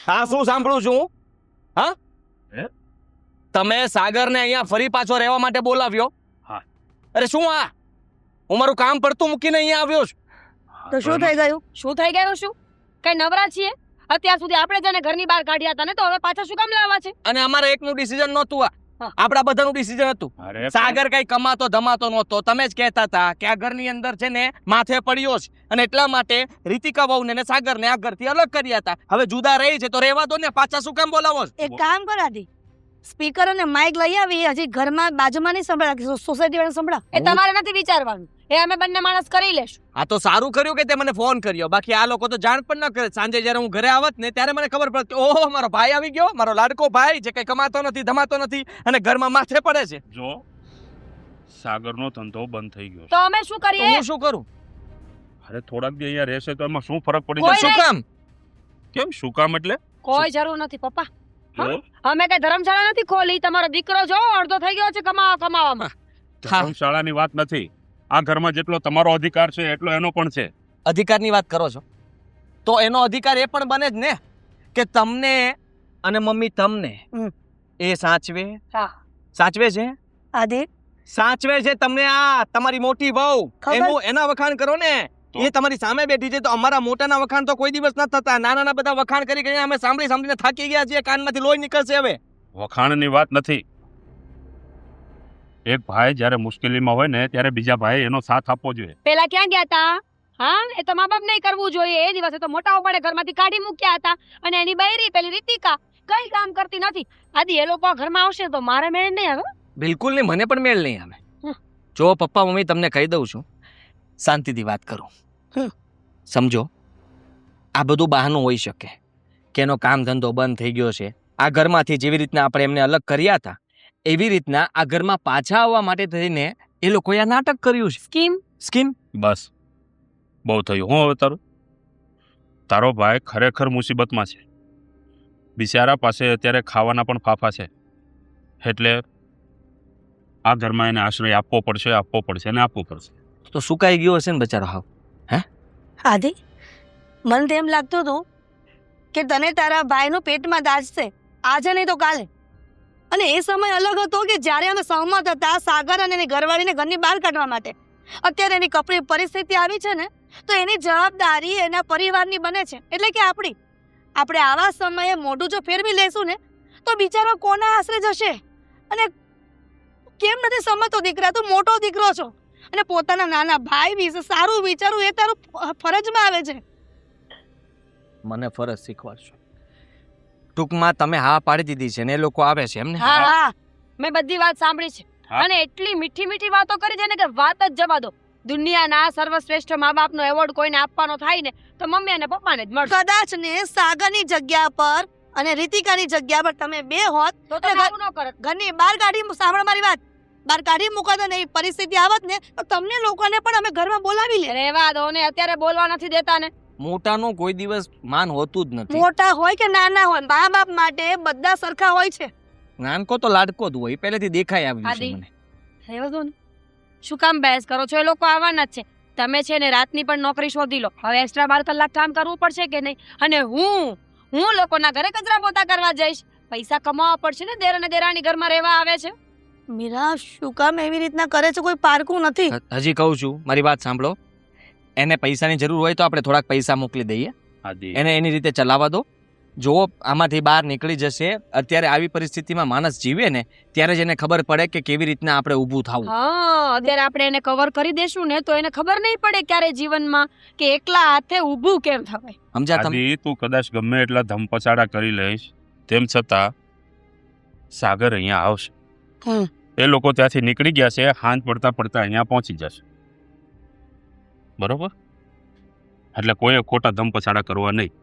હા શું સાંભળું છું હું? હા હે? તમે સાગરને અહીંયા ફરી પાછો રહેવા માટે બોલાવ્યો? હા. અરે શું આ? હું મારું કામ પડતું મૂકીને અહીંયા આવ્યો છું. તો શું થઈ ગયું? શું થઈ ગયું? શું કઈ નવરા છીએ? અત્યાર સુધી આપણે જેને ઘરની બહાર કાઢ્યા હતા ને, તો હવે પાછા શું કામ લાવવા છે? અને અમારે એકનું ડિસિઝન નહોતું આ. હા. આપણા બધાનું ડિસિઝન હતું. અરે સાગર કઈ કમાતો ધમાતો નહોતો. તમે જ કહેતા હતા કે આ ઘરની અંદર છે ને માથે પડ્યો છે અને એટલા માટે રીતિકા વહુને ને સાગરને આ ઘરથી અલગ કર્યા હતા. હવે જુદા રહી છે તો રહેવા દો ને, પાછા શું કામ બોલાવો છો? એક કામ કર આદિ, સ્પીકર અને માઇક લઈ આવી. હજી ઘરમાં બાજુમાં નહીં સંભળા, સોસાયટી વાળા સંભળા. એ તમારે નથી વિચારવાનું, એ અમે બંને માણસ કરી લેશું. આ તો સારું કર્યું કે તે મને ફોન કર્યો. બાકી આ લોકો તો જાણ પણ ન કરે. સાંજે જ્યારે હું ઘરે આવત ને ત્યારે મને ખબર પડતી, ઓહો મારો ભાઈ આવી ગયો, મારો લાડકો ભાઈ જે કઈ કમાતો નથી ધમાતો નથી અને ઘરમાં માથે પડે છે. જો સાગરનો ધંધો બંધ થઈ ગયો તો અમે શું તો કરીએ? હું શું કરું? છે. અરે થોડાક દી અહીંયા રહેશે તો એમાં શું ફરક પડી કોઈ જશે? શું કામ? કેમ શું કામ એટલે? કોઈ જરૂર નથી પપ્પા. જો અમે કઈ ધર્મશાળા નથી ખોલી. તમારો દીકરો જો અડધો થઈ ગયો છે કમાવામાં. ધર્મશાળાની વાત નથી. આ ઘરમાં જેટલો તમારો અધિકાર છે એટલો એનો પણ છે. અધિકારની વાત કરો છો તો એનો અધિકાર એ પણ બને જ ને કે તમને અને મમ્મી તમને એ સાચવે. હા. સાચવે છે? આદિ, સાચવે છે તમને. આ તમારી મોટી વહુ, ખબર- એના વખાણ કરો ને. તો? એ તમારી સામે બેઠી છે તો અમારા મોટાના વખાણ તો કોઈ દિવસ ન થતા. નાના બધા વખાણ કરી કરીને અમે સાંભળીને થાકી ગયા છીએ. કાનમાંથી લોહી નીકળશે હવે. વખાણની વાત નથી. એક ભાઈ જ્યારે મુશ્કેલીમાં હોય ને ત્યારે બીજા ભાઈ એનો સાથ આપવો જોઈએ. પેલા ક્યાં ગયા હતા? હા, એ તો મા બાપ નહીં કરવું જોઈએ. એ દિવસે તો મોટા ઉપાડે ઘરમાંથી કાઢી મૂક્યા હતા. અને એની બૈરી પેલી રીતિકા કઈ કામ કરતી નથી. આદિ એ લોકો ઘરમાં આવશે તો મારે મેળ નહીં આવે. બિલકુલ નહીં, મને પણ મેળ નહીં આવે. હમ. જો પપ્પા મમ્મી તમને કહી દઉં છું, શાંતિથી વાત કરું. સમજો, આ બધું બહાનું હોઈ શકે કે એનો કામ ધંધો બંધ થઈ ગયો છે. આ ઘરમાંથી જેવી રીતના આપણે એમને અલગ કર્યા હતા એવી રીતના આ ઘરમાં પાછા આવવા માટે થઈને એ લોકોએ આ નાટક કર્યું છે. સ્કીમ. બસ બહુ થયું. હું હવે તારો ભાઈ ખરેખર મુસીબતમાં છે. બિચારા પાસે અત્યારે ખાવાના પણ ફાફા છે. એટલે આ ઘરમાં એને આશ્રય આપવો પડશે અને આપવો પડશે. તો સુકાઈ ગયો હશે ને બચારો. હાવ આદિ, મને તો એમ લાગતું હતું કે તને તારા ભાઈનું પેટમાં દાજશે, આજે નહીં તો કાલે. અને એ સમય અલગ હતો કે જ્યારે અમે સહમત હતા સાગર અને એની ઘરવાળીને ઘરની બહાર કાઢવા માટે. અત્યારે એની કપરી પરિસ્થિતિ આવી છે ને તો એની જવાબદારી એના પરિવારની બને છે, એટલે કે આપણી. આપણે આવા સમયે મોઢું જો ફેરવી લેશું ને તો બિચારો કોના આશરે જશે? અને કેમ નથી સમજતો દીકરા? તું મોટો દીકરો છો અને પોતાના નાના ભાઈ વિશે સારું વિચારવું એ તારું ફરજમાં આવે છે. મને ફરજ શીખવાડશો. ટૂંકમાં તમે હા પાડી દીધી છે ને એ લોકો આવે છે એમને? હા હા, મેં બધી વાત સાંભળી છે. હા. અને એટલી મીઠી મીઠી વાતો કરી છે ને કે વાત જ જવા દો. દુનિયાના સર્વશ્રેષ્ઠ મા બાપનો એવોર્ડ કોઈને આપવાનો થાય ને તો મમ્મી અને પપ્પાને જ મળશે. કદાચ ને સાગરની જગ્યા પર અને રીતિકાની જગ્યા પર તમે બે હોત તો અને આવું ન કરત. ઘરની બહાર કાઢી, સાંભળ મારી વાત, બહાર કાઢી મૂકત અને એવી પરિસ્થિતિ આવત ને તો તમને લોકોને પણ અમે ઘરમાં બોલાવી લે. રહેવા દો ને, અત્યારે બોલવા નથી દેતા ને. મોટાનું કોઈ દિવસ માન હોતું જ નથી. મોટા હોય કે નાના હોય, મા બાપ માટે બધા સરખા હોય છે. નાનકો તો લાડકો જ હોય, પહેલેથી દેખાઈ આવ્યું છે આદિ. મને. રહેવા દો ને. શું કામ બહેસ કરો છો? એ લોકો આવવાના જ છે. તમે છે ને રાતની પણ નોકરી શોધી લો. હવે એક્સ્ટ્રા 12 કલાક કામ કરવું પડશે કે નહીં? અને હું લોકોના ઘરે કચરા પોતા કરવા જઈશ. પૈસા કમાવા પડશે ને. દેર અને દેરાણી ઘરમાં રહેવા આવે છે. મીરા, શું કામ એવી રીતના કરે છે? કોઈ પારકું નથી. હજી કહું છું, મારી વાત સાંભળો. એને પૈસાની જરૂર હોય તો આપણે થોડાક પૈસા મોકલી દઈએ, આદિ એને એની રીતે ચલાવવા દો. જો આમાંથી બહાર નીકળી જશે, અત્યારે આવી પરિસ્થિતિમાં માણસ જીવે ને ત્યારે જ એને ખબર પડે કે કેવી રીતના આપણે ઊભું થવું. હા, અત્યારે આપણે એને કવર કરી દેશું ને તો એને ખબર નહીં પડે ક્યારે જીવનમાં કે એકલા હાથે ઊભું કેમ થવાય. સમજ્યા તમે? આદિ તું કદાચ ગમે એટલા ધમપછાડા કરી લઈશ તેમ છતાં સાગર અહીંયા આવશે. હમ. એ લોકો ત્યાંથી નીકળી ગયા છે. હાંજ પડતા પડતા અહીંયા પહોંચી જશે. બરોબર? એટલે કોઈ ખોટા ધમપછાડા કરવા નહીં.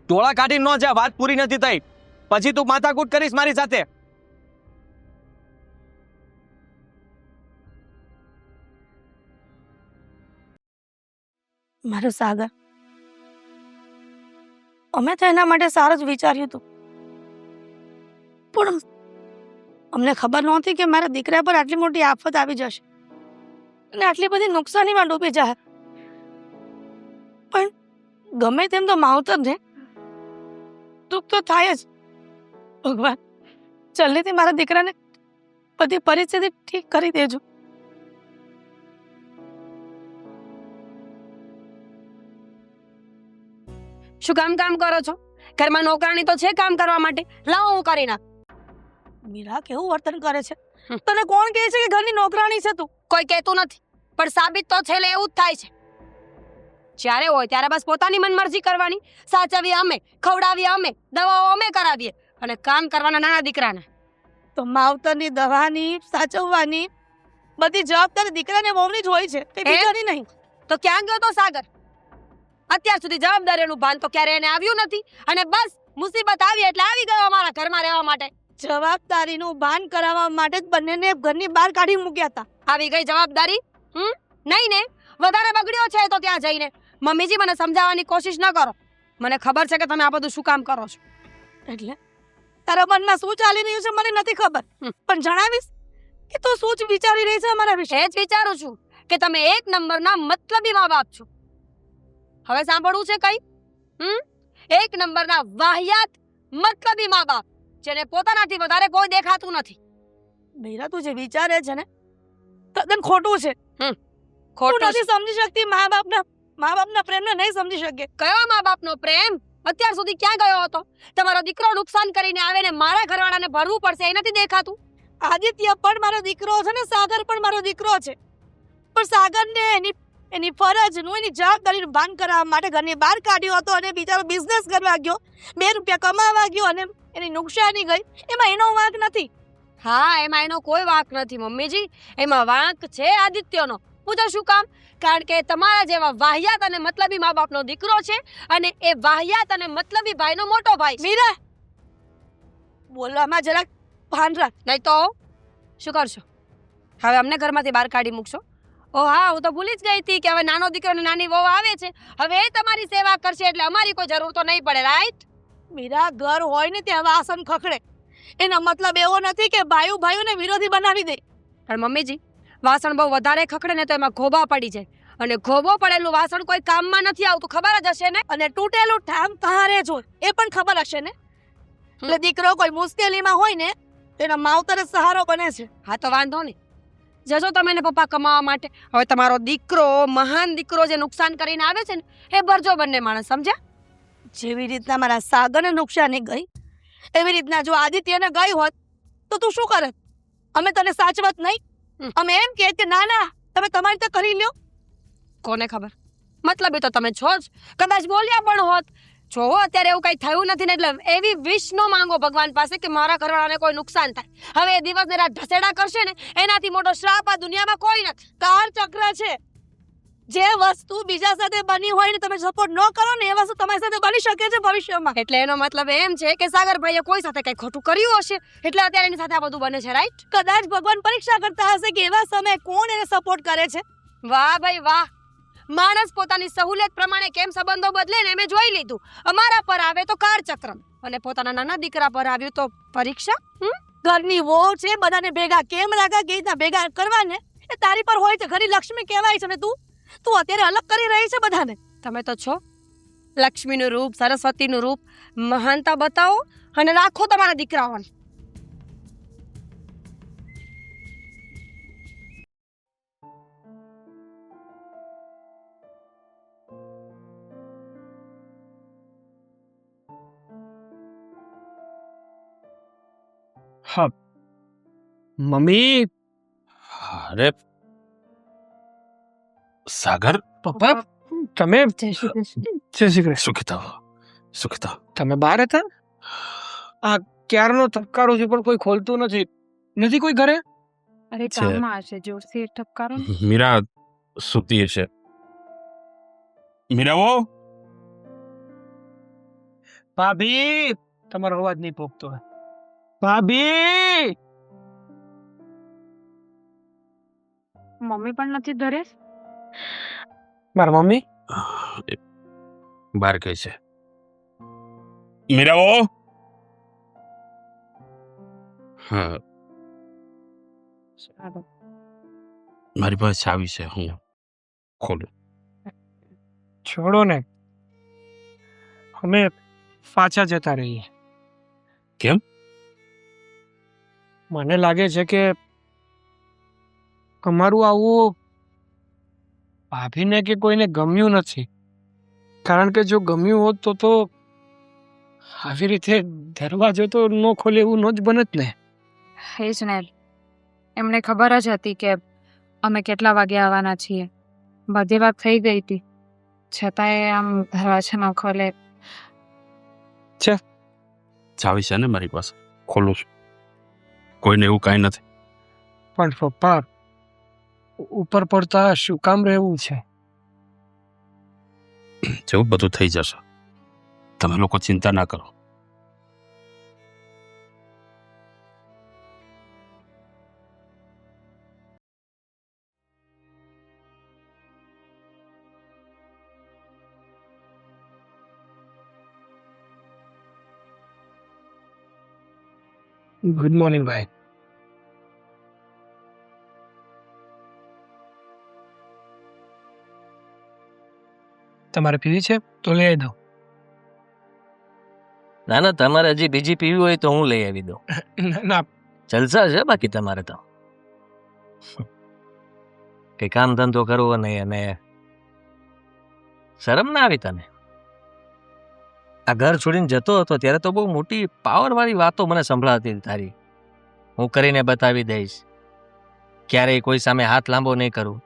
ટોળા કાઢી ન જા, વાત પૂરી નથી થઈ. પછી તું માથાકૂટ કરીશ મારી સાથે. મારો સાગર, અમે તો એના માટે સારું જ વિચાર્યું હતું, પણ અમને ખબર નહોતી કે મારા દીકરા પર આટલી મોટી આફત આવી જશે અને આટલી બધી નુકસાનીમાં ડૂબી જાય. પણ ગમે તેમ તો માવતર ને દુઃખ તો થાય જ. ભગવાન જલ્દીથી મારા દીકરાને બધી પરિસ્થિતિ ઠીક કરી દેજો. શું કામ કરો છો? ઘરમાં નોકરાણી તો છે કામ કરવા માટે. લાવો હું કરી નાખ. મીરા કેવું વર્તન કરે છે? તને કોણ કહે છે કે ઘરની નોકરાણી છે તું? કોઈ કહેતું નથી, પણ સાબિત તો છેલ્લે એવું જ થાય છે. જ્યારે હોય ત્યારે બસ પોતાની મનમરજી કરવાની. સાચવીએ અમે, ખવડાવીએ અમે, દવાઓ અમે કરાવીએ, અને કામ કરવાના નાના દીકરાને. તો માવતરની દવાની સાચવવાની બધી જવાબદારી દીકરાને વહુની જ હોય છે, તે બીજાની નહીં. તો ક્યાં ગયો તો સાગર? અત્યાર સુધી જવાબદારીનું ભાન તો ક્યારે એને આવ્યું નથી, અને બસ મુસીબત આવી એટલે આવી ગયો અમારા ઘરમાં રહેવા માટે. જવાબદારીનું ભાન કરાવવા માટે જ બંનેને ઘરની બહાર કાઢી મૂક્યા હતા. આવી ગઈ જવાબદારી? નહીં ને, વધારે બગડ્યો છે તો ત્યાં જઈને. મમ્મીજી, મને સમજાવવાની કોશિશ ન કરો. મને ખબર છે કે તમે આ બધું શું કામ કરો છો. એટલે તારા મનમાં શું ચાલી રહ્યું છે મને નથી ખબર, પણ જણાવીશ કે તું શું જ વિચારી રહી છે અમારા વિશે? એ જ વિચારું છું કે તમે એક નંબરના મતલબી મા બાપ છો. હવે સાંભળવું છે કઈ? એક નંબરના વાહિયાત મતલબી મા બાપ, જેને પોતાનાથી વધારે કોઈ દેખાતું નથી. મીરા, તું જે વિચારે છે ને તદ્દન ખોટું છે. ખોટું નથી સમજી શકતી મા બાપના પ્રેમને નહીં સમજી શકે. કયો મા બાપનો પ્રેમ? અત્યાર સુધી ક્યાં ગયો હતો? તમારો દીકરો નુકસાન કરીને આવે ને મારા ઘરવાળાને ભરવું પડશે એ નથી દેખાતું? આદિત્ય પણ મારો દીકરો છે ને સાગર પણ મારો દીકરો છે, પણ સાગરને એની ફરજનું, એની જવાબદારીનું ભાન કરાવવા માટે ઘરની બહાર કાઢ્યો હતો, અને બિચારો બિઝનેસ કરવા ગયો, 2 રૂપિયા કમાવા ગયો, અને એની નુકસાની ગઈ. એમાં એનો વાંક નથી. હા, એમાં એનો કોઈ વાંક નથી મમ્મીજી. એમાં વાંક છે આદિત્યનો. પૂછો શું કામ? કારણ કે તમારા જેવા વાહિયાત અને મતલબી મા બાપનો દીકરો છે, અને એ વાહિયાત અને મતલબી ભાઈનો મોટો ભાઈ છે. મીરા, બોલવામાં જરાક ભાન રાખ. નહીં તો શું કરશો? હવે અમને ઘરમાંથી બહાર કાઢી મૂકશો? ઓ હા, હું તો ભૂલી જ ગઈ હતી કે હવે નાનો દીકરો ને નાની વહુ આવે છે. હવે એ તમારી સેવા કરશે એટલે અમારી કોઈ જરૂર તો નહીં પડે, રાઈટ? મીરા, ઘર હોય ને ત્યાં વાસણ ખખડે. એનો મતલબ એવો નથી કે ભાઈઓને વિરોધી બનાવી દે. પણ મમ્મીજી, વાસણ બહુ વધારે ખખડે ને તો એમાં ઘોબા પડી જાય, અને ઘોબો પડેલું વાસણ કોઈ કામમાં નથી આવતું, ખબર જ હશે ને? અને તૂટેલું ઠામ કહારે જ હોય એ પણ ખબર હશે ને? એટલે દીકરો કોઈ મુશ્કેલીમાં હોય ને તેના માવતર જ સહારો બને છે. હા તો વાંધો નહીં, જજો તમે ને પપ્પા કમાવા માટે. હવે તમારો દીકરો, મહાન દીકરો જે નુકસાન કરીને આવે છે ને, એ ભરજો બંને માણસ, સમજ્યા? જેવી રીતના મારા સાગરને નુકસાની ગઈ, એવી રીતના જો આદિત્યને ગઈ હોત તો તું શું કરત? અમે તને સાચવત નહીં? અમે એમ કહેત કે ના ના, તમે તમારી રીતે કરી લ્યો. કોને ખબર, મતલબ એ તો તમે છો જ. કદાચ બોલ્યા પણ હોત. જો અત્યારે એવું કઈ થયું નથી ને, એટલે એવી વિશ નો માંગો ભગવાન પાસે કે મારા ઘરવાળાને કોઈ નુકસાન થાય. હવે એ દિવસ ને રાત ઢસેડા કરશે ને, એનાથી મોટો શ્રાપ આ દુનિયામાં કોઈ નથી. કાળ ચક્ર છે. જે વસ્તુ બીજા સાથે બની હોય ને તમે સપોર્ટ ન કરો ને, એ વસ્તુ તમારી સાથે બની શકે છે ભવિષ્યમાં. એટલે એનો મતલબ એમ છે કે સાગરભાઈએ કોઈ સાથે કઈ ખોટું કર્યું હશે, એટલે અત્યારે એની સાથે આ બધું બને છે, રાઈટ? કદાચ ભગવાન પરીક્ષા કરતા હશે કે એવા સમયે કોણ એને સપોર્ટ કરે છે. વાહ ભાઈ વાહ, માણસ પોતાની સહુલિયત પ્રમાણે કેમ સંબંધો બદલે ને મેં જોઈ લીધું. અમારા પર આવે તો કાળચક્રમ, અને પોતાના નાના દીકરા પર આવ્યું તો પરીક્ષા. ઘરની વહુ છે, બધાને ભેગા કેમ રાખા, કેવી રીતના ભેગા કરવા ને, એ તારી પર હોય છે. ઘરની લક્ષ્મી કહેવાય છે ને તું અત્યારે અલગ કરી રહી છે બધાને. તમે તો છો લક્ષ્મીનું રૂપ, સરસ્વતીનું રૂપ. મહાનતા બતાવો અને રાખો તમારા દીકરાઓને. હા મમ્મી. અરે સાગર, પપ્પા, તમે જય શ્રી કૃષ્ણ. જય શ્રી કૃષ્ણ. સુખિતા તમે બહાર હતા? આ ક્યારનો ધબકારો છે પણ કોઈ ખોલતું નથી કોઈ ઘરે? અરે કામમાં હશે, જોરથી ઠપકારો ને. મીરા સુતી હશે. મીરાઓ, ભાભી, તમારો અવાજ નહીં પોગતો. ભાભી, મમ્મી પણ નથી ઘરે. મારા મમ્મી બહાર ગઈ છે. મીરાઓ, હા, મારી પાસે ચાવી છે, હું ખોલું. છોડો ને, અમે પાછા જતા રહીએ. કેમ? મને લાગે છે કે અમારું આવું ભાભીને કે કોઈને ગમ્યું નથી. કારણ કે જો ગમ્યું હોત તો આવી રીતે દરવાજો તો ન ખોલે એવું ન જ બનત ને. એ જ ને, એમને ખબર જ હતી કે અમે કેટલા વાગે આવવાના છીએ. બધી વાત થઈ ગઈ હતી, છતાંય આમ દરવાજા ન ખોલે. ચાવી છે ને મારી પાસે, ખોલું છું. કોઈને એવું કાંઈ નથી. પણ પપ્પા, ઉપર પડતા શું કામ રહેવું છે? જેવું બધું થઈ જશે, તમે લોકો ચિંતા ના કરો. ગુડ મોર્નિંગ ભાઈ. તમારે પીવી છે તો લઈ દો. ના ના, તમારે હજી બીજી પીવી હોય તો હું લઈ આવી દઉં. ના, જલસા છે બાકી તમારે તો. કઈ કામ ધંધો કરવો નહીં અને શરમ ના આવી તને? આ ઘર છોડીને જતો હતો ત્યારે તો બહુ મોટી પાવર વાળી વાતો મને સંભળાતી હતી તારી. હું કરીને બતાવી દઈશ, ક્યારેય કોઈ સામે હાથ લાંબો નહીં કરું,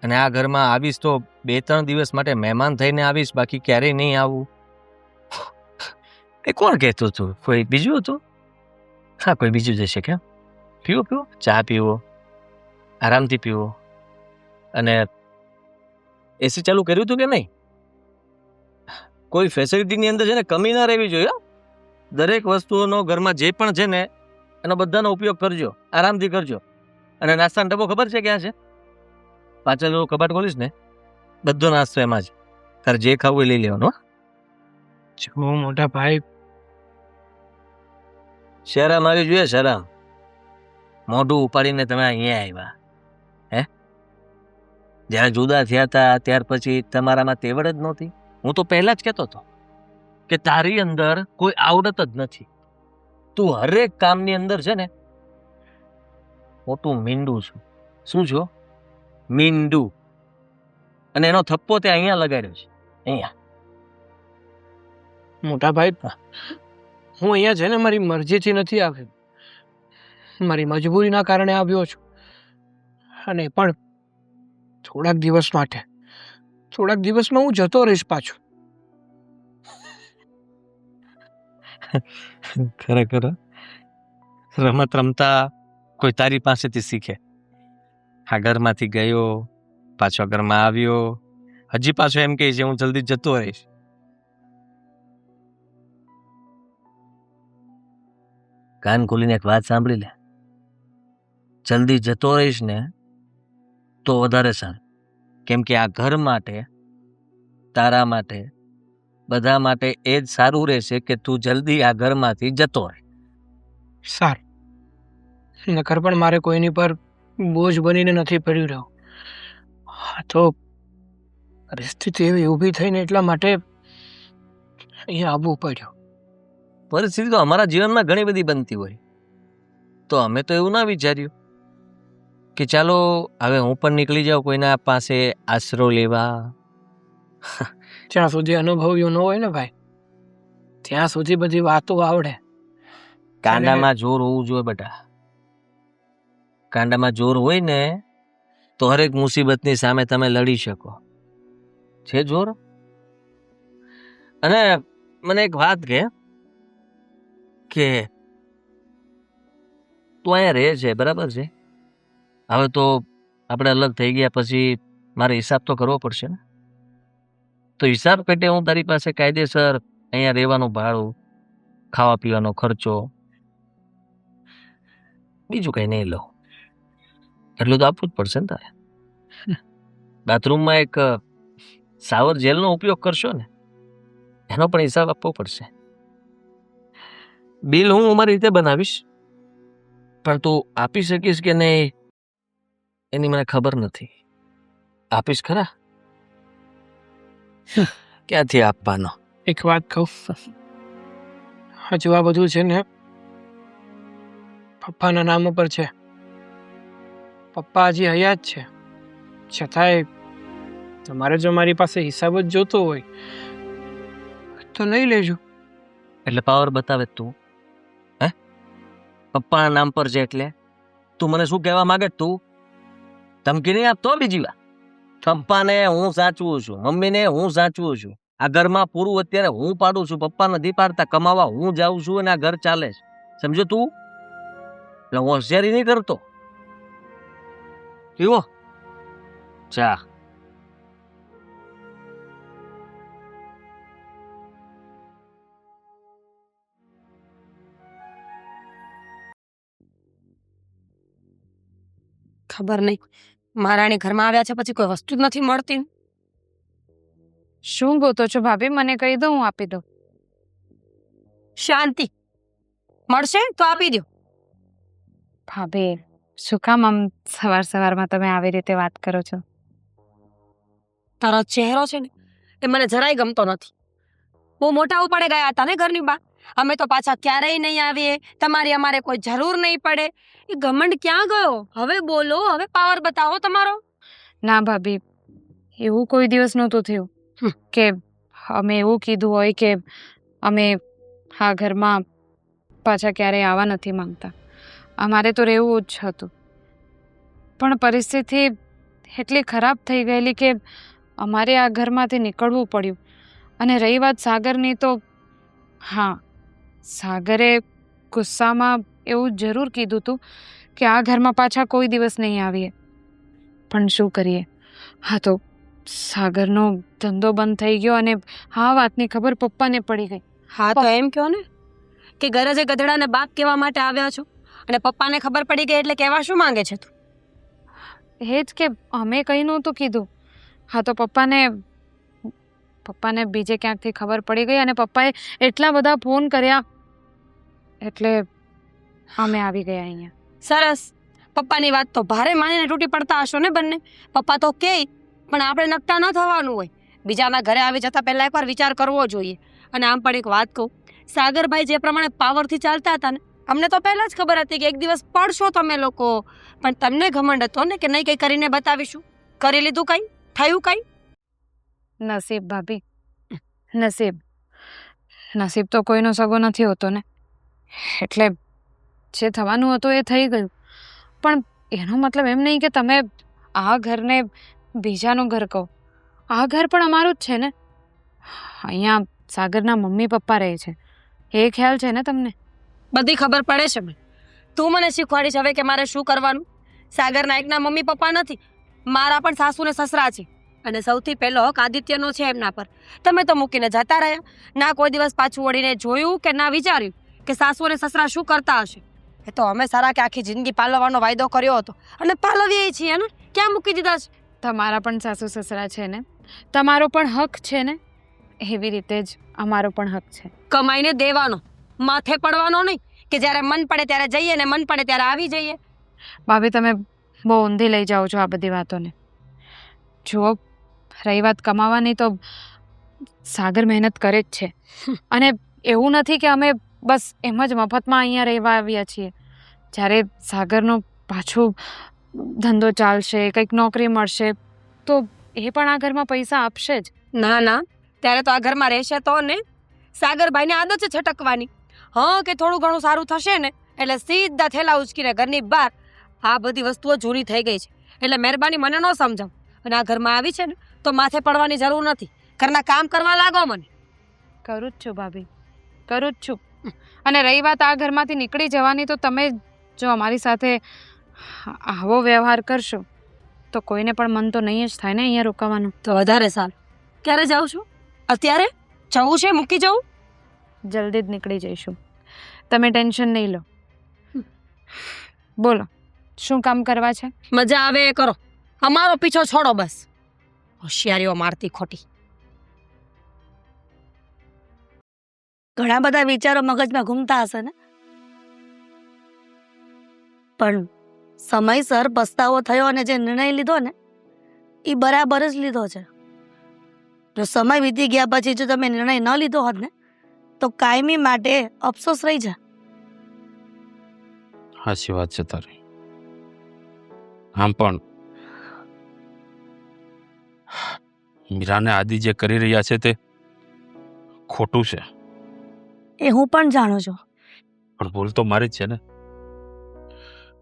અને આ ઘરમાં આવીશ તો 2-3 દિવસ માટે મહેમાન થઈને આવીશ, બાકી ક્યારેય નહીં આવું. એ કોણ કહેતું હતું? કોઈ બીજું હતું? હા, કોઈ બીજું જશે. કેમ? પીવો, ચા પીવો, આરામથી પીવો. અને એસી ચાલુ કર્યું હતું કે નહીં? કોઈ ફેસિલિટીની અંદર છે ને કમી ના રહેવી જોઈએ. દરેક વસ્તુઓનો ઘરમાં જે પણ છે ને એનો બધાનો ઉપયોગ કરજો, આરામથી કરજો. અને નાસ્તાનો ડબ્બો ખબર છે ક્યાં છે? પાછળ કબાટ ખોલીશ ને, બધો નાસ્તો એમાં જ. તારે જે ખાવું એ લઈ લેવાનું. જો મોટા ભાઈ, શરમ આવી જોઈએ, શરમ. મોઢું ઉપાડીને તમે અહીંયા આવ્યા. જ્યારે જુદા થયા હતા ત્યાર પછી તમારામાં તેવડ જ નહોતી. હું તો પહેલા જ કહેતો હતો કે તારી અંદર કોઈ આવડત જ નથી. તું હરેક કામની અંદર છે ને મોટું મીંડું છું. શું છો? મીંડું. અને એનો થપ્પો તે અહીંયા લગાડ્યો છે, અહીંયા. મોટા ભાઈ, હું અહીંયા છે ને મારી મરજીથી નથી આવ્યો, મારી મજબૂરીના કારણે આવ્યો છું. અને પણ થોડાક દિવસ માટે, થોડાક દિવસમાં હું જતો રહીશ પાછો. ખરેખર રમત રમતા કોઈ તારી પાસેથી શીખે. આ ઘરમાંથી ગયો, પાછો ઘરમાં આવ્યો, હજી પાછો એમ કહે છે હું જલ્દી જતો રહીશ. કાન ખોલીને એક વાત સાંભળી લે. જલ્દી જતો રહીશ ને તો વધારે સારું. કેમ કે આ ઘર માટે, તારા માટે, બધા માટે એ જ સારું રહેશે કે તું જલ્દી આ ઘરમાંથી જતો રહે. સારું, નકર પણ મારે કોઈની પર બોજ બનીને નથી પડ્યું રહ્યો. હા, તો પરિસ્થિતિ એવી ઊભી થઈને એટલા માટે અહીંયા આવવું પડ્યું. પરિસ્થિતિ તો અમારા જીવનમાં ઘણી બધી બનતી હોય, તો અમે તો એવું ના વિચાર્યું કે ચાલો હવે હું પણ નીકળી જાઉં કોઈના પાસે આશરો લેવા. જ્યાં સુધી અનુભવ્યું ન હોય ને ભાઈ, ત્યાં સુધી બધી વાતો આવડે. કાંડામાં જોર હોવું જોઈએ બેટા. કાંડામાં જોર હોય ને તો હરેક મુસીબતની સામે તમે લડી શકો. છે જોર? અને મને એક વાત કે તું અહીંયા રહે છે, બરાબર છે? હવે તો આપણે અલગ થઈ ગયા પછી મારે હિસાબ તો કરવો પડશે ને. તો હિસાબ પેટે હું તારી પાસે કાયદેસર અહીંયા રહેવાનું ભાડું, ખાવા પીવાનો ખર્ચો, બીજું કંઈ નહીં લઉં. એટલું તો આપવું જ પડશે ને તારે. બાથરૂમમાં એક શાવર જેલનો ઉપયોગ કરશો ને, એનો પણ હિસાબ આપવો પડશે. બિલ હું મારી રીતે બનાવીશ, પણ તું આપી શકીશ કે નહીં એની મને ખબર નથી. આપીશ ખરા? ક્યાંથી આપવાનો? એક વાત કહું, હજુ આ બધું છે ને પપ્પાના નામ ઉપર છે. પપ્પા હજી હયાત છે, છતાંય તમારે જો મારી પાસે હિસાબ જ જોતો હોય તો લઈ લેજો. એટલે પાવર બતાવે તું? હે? પપ્પાના નામ પર છે એટલે તું મને શું કહેવા માંગે છે? તું ધમકી નહીં આપતો બીજી વાર. પપ્પાને હું સાચવું છું, મમ્મીને હું સાચવું છું. આ ઘરમાં પૂરું અત્યારે હું પાડું છું, પપ્પા નથી પાડતા. કમાવા હું જાઉં છું અને આ ઘર ચાલે છે. સમજો તું? એટલે હું હોશિયારી નહીં કરતો. પીવો ચા. ખબર નહીં મહારાણી ઘરમાં આવ્યા છે પછી કોઈ વસ્તુ જ નથી મળતી. શું ગોતો છો ભાભી? મને કહી દો, હું આપી દઉં. શાંતિ મળશે તો આપી દો. ભાભી, શું કામ આમ સવારમાં તમે આવી રીતે વાત કરો છો? તારો ચહેરો છે ને એ મને જરાય ગમતો નથી. બહુ મોટા ઉપાડે ગયા હતા ને ઘરની બા. અમે તો પાછા ક્યારેય નહીં આવીએ, તમારી અમારે કોઈ જરૂર નહીં પડે. એ ઘમંડ ક્યાં ગયો? હવે બોલો, હવે પાવર બતાવો તમારો. ના ભાભી, એવું કોઈ દિવસ નહોતું થયું કે અમે એવું કીધું હોય કે અમે આ ઘરમાં પાછા ક્યારેય આવવા નથી માંગતા. અમારે તો રહેવું જ હતું, પણ પરિસ્થિતિ એટલી ખરાબ થઈ ગયેલી કે અમારે આ ઘરમાંથી નીકળવું પડ્યું. અને રહી વાત સાગરની, તો હા, સાગરે ગુસ્સામાં એવું જરૂર કીધું હતું કે આ ઘરમાં પાછા કોઈ દિવસ નહીં આવીએ. પણ શું કરીએ, હા તો સાગરનો ધંધો બંધ થઈ ગયો અને આ વાતની ખબર પપ્પાને પડી ગઈ. હા તો એમ કહો ને કે ગરજે ગધેડાને બાપ કહેવા માટે આવ્યા છો અને પપ્પાને ખબર પડી ગઈ એટલે કહેવા શું માંગે છે તું? એ જ કે અમે કંઈ નહોતું કીધું. હા તો પપ્પાને બીજે ક્યાંકથી ખબર પડી ગઈ અને પપ્પાએ એટલા બધા ફોન કર્યા એટલે અમે આવી ગયા અહીંયા. સરસ, પપ્પાની વાત તો ભારે માનીને તૂટી પડતા હશો ને બંને. પપ્પા તો કે પણ આપણે નકટા ન થવાનું હોય. બીજાના ઘરે આવી જતા પહેલા એકવાર વિચાર કરવો જોઈએ. અને આમ પણ એક વાત કહું, સાગરભાઈ જે પ્રમાણે પાવરથી ચાલતા હતા ને, અમને તો પહેલા જ ખબર હતી કે એક દિવસ પડશો તમે લોકો. પણ તમને ઘમંડ હતો ને કે નહીં કંઈ કરીને બતાવીશું. કરી લીધું કંઈ? થયું કંઈ? નસીબ ભાભી, નસીબ તો કોઈનો સગો નથી હોતો ને. એટલે જે થવાનું હતું એ થઈ ગયું. પણ એનો મતલબ એમ નહીં કે તમે આ ઘરને બીજાનું ઘર કહો. આ ઘર પણ અમારું જ છે ને. અહીંયા સાગરના મમ્મી પપ્પા રહે છે, એ ખ્યાલ છે ને તમને? બધી ખબર પડે છે મને. તું મને શીખવાડીશ હવે કે મારે શું કરવાનું. સાગરના એકના મમ્મી પપ્પા નથી, મારા પણ સાસુ ને સસરા છે. અને સૌથી પહેલો હક આદિત્યનો છે એમના પર. તમે તો મૂકીને જતા રહ્યા. ના કોઈ દિવસ પાછું વળીને જોયું કે ના વિચાર્યું કે સાસુ અને સસરા શું કરતા હશે. એ તો અમે સારા કે આખી જિંદગી પાલવવાનો વાયદો કર્યો હતો અને પાલવીએ છીએ ને. ક્યાં મૂકી દીધા છે? તમારા પણ સાસુ સસરા છે ને, તમારો પણ હક છે ને, એવી રીતે જ અમારો પણ હક છે. કમાઈને દેવાનો, માથે પડવાનો નહીં કે જ્યારે મન પડે ત્યારે જઈએ ને મન પડે ત્યારે આવી જઈએ. ભાભી, તમે બહુ ઊંધી લઈ જાઓ છો આ બધી વાતોને. જુઓ, રહી વાત કમાવાની, તો સાગર મહેનત કરે જ છે. અને એવું નથી કે અમે બસ એમ જ મફતમાં અહીંયા રહેવા આવ્યા છીએ. જ્યારે સાગરનો પાછું ધંધો ચાલશે, કંઈક નોકરી મળશે, તો એ પણ આ ઘરમાં પૈસા આપશે જ. ના ના, ત્યારે તો આ ઘરમાં રહેશે તો ને. સાગરભાઈને આદત છે છટકવાની. હા કે થોડું ઘણું સારું થશે ને એટલે સીધા થેલા ઉચકીને ઘરની બહાર. આ બધી વસ્તુઓ જૂની થઈ ગઈ છે એટલે મહેરબાની મને ન સમજાવ. અને આ ઘરમાં આવી છે ને તો માથે પડવાની જરૂર નથી. ઘરના કામ કરવા લાગો મને. કરું જ છું ભાભી, કરું જ છું. અને રહી વાત આ ઘરમાંથી નીકળી જવાની, તો તમે જો અમારી સાથે આવો વ્યવહાર કરશો તો કોઈને પણ મન તો નહીં જ થાય ને અહીંયા રોકાવાનું. તો વધારે સારું. ક્યારે જાઉં છું? અત્યારે જવું છે? મૂકી જવું? જલ્દી જ નીકળી જઈશું, તમે ટેન્શન નહીં લો. બોલો, શું કામ કરવા છે? મજા આવે એ કરો, અમારો પીછો છોડો બસ. હોશિયારીઓ મારતી ખોટી. ઘણા બધા વિચારો મગજમાં ઘૂમતા હશે ને, પણ સમયસર પસ્તાવો થયો અને જે નિર્ણય લીધો ને એ બરાબર જ લીધો છે. જો સમય વીતી ગયા પછી જો તમે નિર્ણય ન લીધો હોત ને તો કાયમી માટે અફસોસ રહી જાય. સાચી વાત છે તારી. આમ પણ મીરાને આદિ જે કરી રહ્યા છે તે ખોટું છે, એ હું પણ જાણું છું. પણ ભૂલ તો મારી જ છે ને,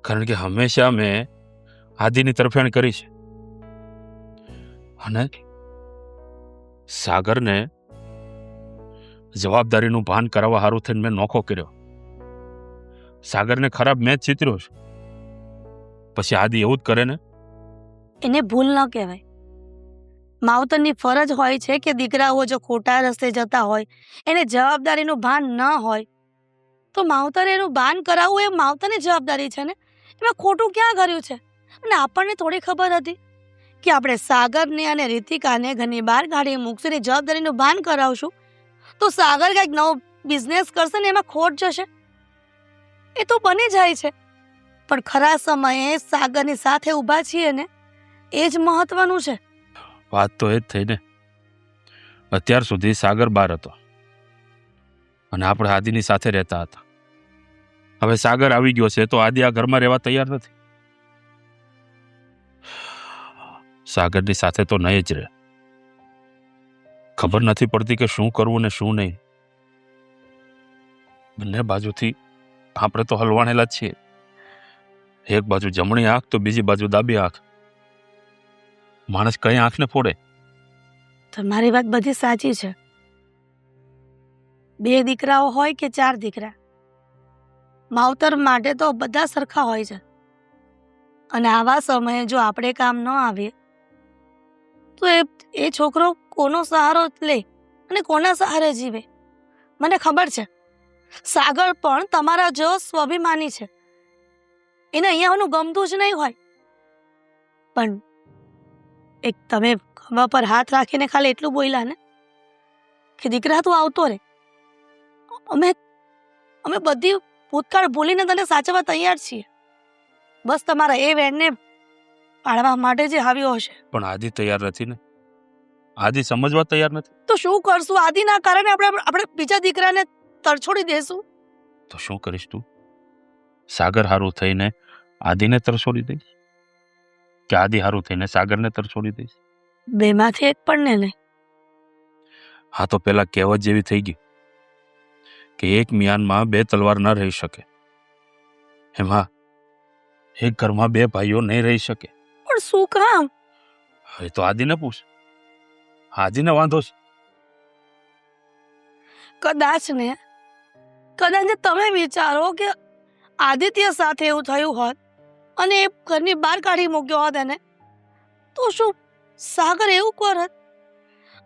કારણ કે હંમેશા મેં આદિની તરફેણ કરી છે અને સાગરને જવાબદારીનું ભાન કરાવવા સારું થઈને મેં નોખો કર્યો. સાગરને ખરાબ મેં જ ચિતર્યો છે. પછી આદિ એવું જ કરે ને? એને ભૂલ ન કહેવાય. માવતરની ફરજ હોય છે કે દીકરાઓ જો ખોટા રસ્તે જતા હોય, એને જવાબદારીનું ભાન ન હોય તો માવતરે એનું ભાન કરાવવું એ માવતરની જવાબદારી છે ને. એમાં ખોટું ક્યાં કર્યું છે? અને આપણને થોડી ખબર હતી કે આપણે સાગરને અને રીતિકાને ઘરની બહાર કાઢી મૂકશું, જવાબદારીનું ભાન કરાવશું તો સાગર કંઈક નવો બિઝનેસ કરશે ને એમાં ખોટ જશે. એ તો બની જાય છે, પણ ખરા સમયે સાગરની સાથે ઊભા છીએ ને એ જ મહત્વનું છે. વાત તો એ જ થઈ ને. અત્યાર સુધી સાગર બહાર હતો અને આપણે આદિની સાથે રહેતા હતા. હવે સાગર આવી ગયો છે તો આદિ આ ઘરમાં રહેવા તૈયાર નથી. સાગરની સાથે તો નહીં જ રહે. ખબર નથી પડતી કે શું કરવું ને શું નહીં. બંને બાજુથી આપણે તો હલવાણેલા જ છીએ. એક બાજુ જમણી આંખ તો બીજી બાજુ ડાબી આંખ. માણસ કઈ આંખને ફોડે? તમારી વાત બધી સાચી છે. 2 દીકરાઓ હોય કે 4 દીકરા, માવતર માટે તો બધા સરખા હોય છે. અને આવા સમયે જો આપણે કામ ન આવીએ તો એ છોકરો કોનો સહારો લે અને કોના સહારે જીવે? મને ખબર છે સાગર પણ તમારા જેવો સ્વાભિમાની છે. એને અહીંયા આવવાનું ગમતું જ નહીં હોય, પણ એક તમે ખભા પર હાથ રાખીને ખાલી એટલું બોલ્યા ને કે દીકરા તું આવતો રે, અમે બધી ભૂતકાળ ભૂલીને તને સાચવવા તૈયાર છીએ. બસ તમારા એ વેણને પાડવા માટે જે આવ્યો હશે. પણ આદિ તૈયાર નથી ને. આદિ સમજવા તૈયાર નથી. તો શું કરશું? આદિના કારણે આપણે બીજા દીકરાને તરછોડી દેશું. તો શું કરીશ તું? સાગર હારું થઈને આદિને તરછોડી દઈશ કે આદિ હારું થઈને સાગરને તરછોડી દઈશ? બેમાંથી એક પણ ને નહીં. હા તો પેલા કહેવત જેવી થઈ ગઈ કે એક મિયાનમાં 2 તલવાર ન રહી શકે. એમાં એક ઘરમાં 2 ભાઈઓ નહીં રહી શકે. પણ શું કામ? હવે તો આદિને પૂછ. આદિને વાંધો છે. કદાચ તમે વિચારો કે આદિત્ય સાથે એવું થયું હોત અને એ ઘરની બહાર કાઢી મૂક્યો હોત એને, તો શું સાગર એવું કરત?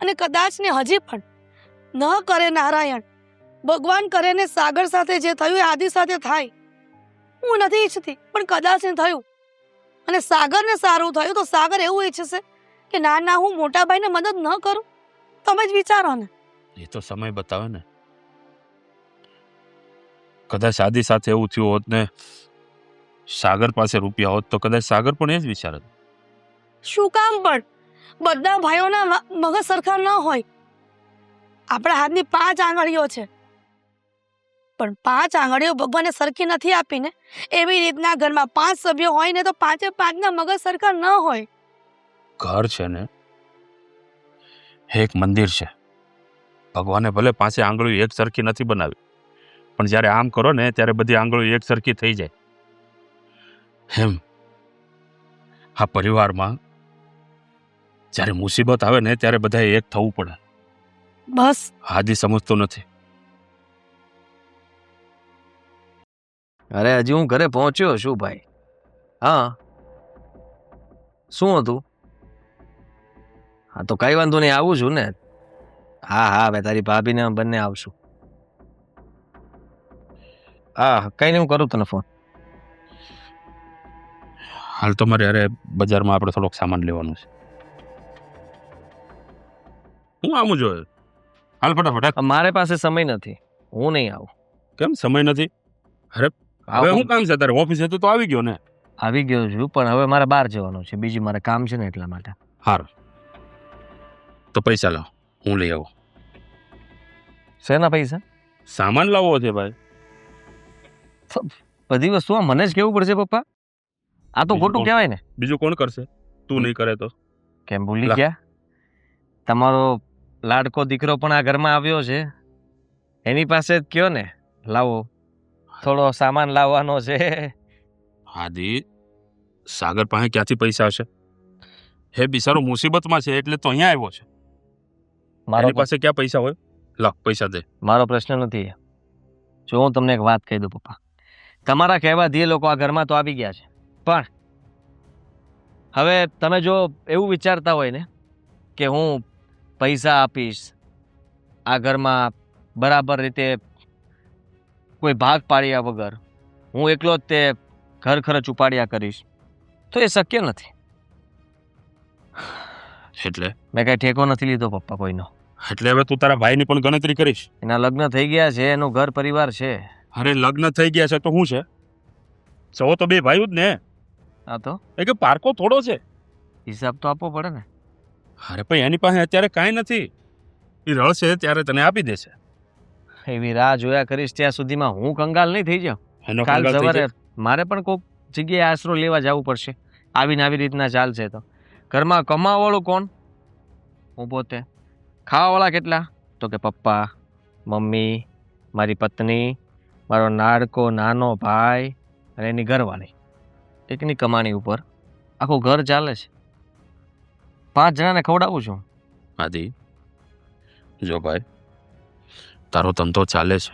અને કદાચ ને હજી પણ ન કરે નારાયણ, ભગવાન કરે ને સાગર સાથે જે થયું એ આદિ સાથે થાય. હું નથી ઈચ્છતી, પણ કદાચ ને થયું અને સાગરને સારું થયું તો સાગર એવું ઈચ્છશે કે ના હું મોટા ભાઈને મદદ ન કરું? તમે જ વિચારો ને. એ તો સમય બતાવે ને. કદાચ આદિ સાથે એવું થયું હોત ને સાગર પાસે રૂપિયા હોત તો કદાચ સાગર પણ એ જ વિચારત. શું કામ? પણ બધા ભાઈઓના મગજ સરખા ન હોય. આપણા હાથની 5 આંગળીઓ છે, પણ 5 આંગળીઓ ભગવાને સરખી નથી આપીને. એવી રીતના ઘરમાં 5 સભ્યો હોય ને તો 5 મગજ સરખા ન હોય. ઘર છે ને એક મંદિર છે. ભગવાને ભલે 5 આંગળીઓ એક સરખી નથી બનાવી, પણ જ્યારે આમ કરો ને ત્યારે બધી આંગળીઓ એક સરખી થઈ જાય. એમ આ પરિવારમાં જ્યારે મુસીબત આવે ને ત્યારે બધાએ એક થવું પડે. બસ આદિ સમજતો નથી. અરે હજી હું ઘરે પહોંચ્યો છું ભાઈ. હા, શું હતું? હા તો કઈ વાંધો નહીં, આવું છું ને. હા હવે તારી ભાભીને બંને આવશું. હા કઈ નહીં, હું કરું તને ફોન. હાલ તો મારે અરે બજારમાં આપણે થોડોક સામાન લેવાનું છે. હું આવું જોઈએ. હાલ ફટાફટ. મારે પાસે સમય નથી, હું નહીં આવું. કેમ સમય નથી? અરે હવે શું કામ છે તારે? ઓફિસે તો આવી ગયો ને. આવી ગયો છું, પણ હવે મારે બહાર જવાનું છે. બીજી મારે કામ છે ને એટલા માટે. હારું તો પૈસા લાવ. હું લઈ આવું. શેના પૈસા? સામાન લાવવો છે ભાઈ. બધી વસ્તુમાં મને જ કેવું પડશે પપ્પા? આ તો બીજું ખોટું કોણ? કહેવાય ને. બીજું કોણ કરશે? તું નહીં કરે તો? કેમ ભૂલી લા. ગયા? તમારો લાડકો દીકરો પણ આ ઘરમાં આવ્યો છે, એની પાસે જ કયો ને લાવો, થોડો સામાન લાવવાનો છે. આદિ, સાગર પાસે ક્યાંથી પૈસા હશે? હે બિચારો મુસીબતમાં છે એટલે તો અહીંયા આવ્યો છે. મારો એની પાસે ક્યાં પૈસા હોય? લા, પૈસા દે. મારો પ્રશ્ન નથી. જો હું તમને એક વાત કહી દઉં પપ્પા, તમારા કહેવાથી એ લોકો આ ઘરમાં તો આવી ગયા છે, પણ હવે તમે જો એવું વિચારતા હોય ને કે હું પૈસા આપીશ, આ ઘરમાં બરાબર રીતે કોઈ ભાગ પાડ્યા વગર હું એકલો જ તે ઘર ખર્ચ ઉપાડ્યા કરીશ, તો એ શક્ય નથી. એટલે મેં કાંઈ ઠેકો નથી લીધો પપ્પા કોઈનો. એટલે હવે તું તારા ભાઈની પણ ગણતરી કરીશ? એના લગ્ન થઈ ગયા છે, એનું ઘર પરિવાર છે. અરે લગ્ન થઈ ગયા છે તો શું છે? સૌ તો બે ભાઈઓ જ ને. આ તો એ કે પારકો થોડો છે. હિસાબ તો આપવો પડે ને. અરે પણ એની પાસે અત્યારે કાંઈ નથી. એ રળશે ત્યારે તને આપી દેશે. એવી રાહ જોયા કરીશ ત્યાં સુધીમાં હું કંગાલ નહીં થઈ જાઉં. એનો કાલ કંગાલ થઈ સવારે જાય. મારે પણ કોઈક જગ્યાએ આશરો લેવા જવું પડશે. આવીને આવી રીતના ચાલશે તો ઘરમાં કમાવાવાળું કોણ? હું પોતે. ખાવાવાળા કેટલા? તો કે પપ્પા, મમ્મી, મારી પત્ની, મારો નાડકો નાનો ભાઈ અને એની ઘરવાળી. એકની કમાણી ઉપર આખું ઘર ચાલે છે. 5 જણાને ખવડાવું છું. આદિ, જો ભાઈ, તારો ધંધો ચાલે છે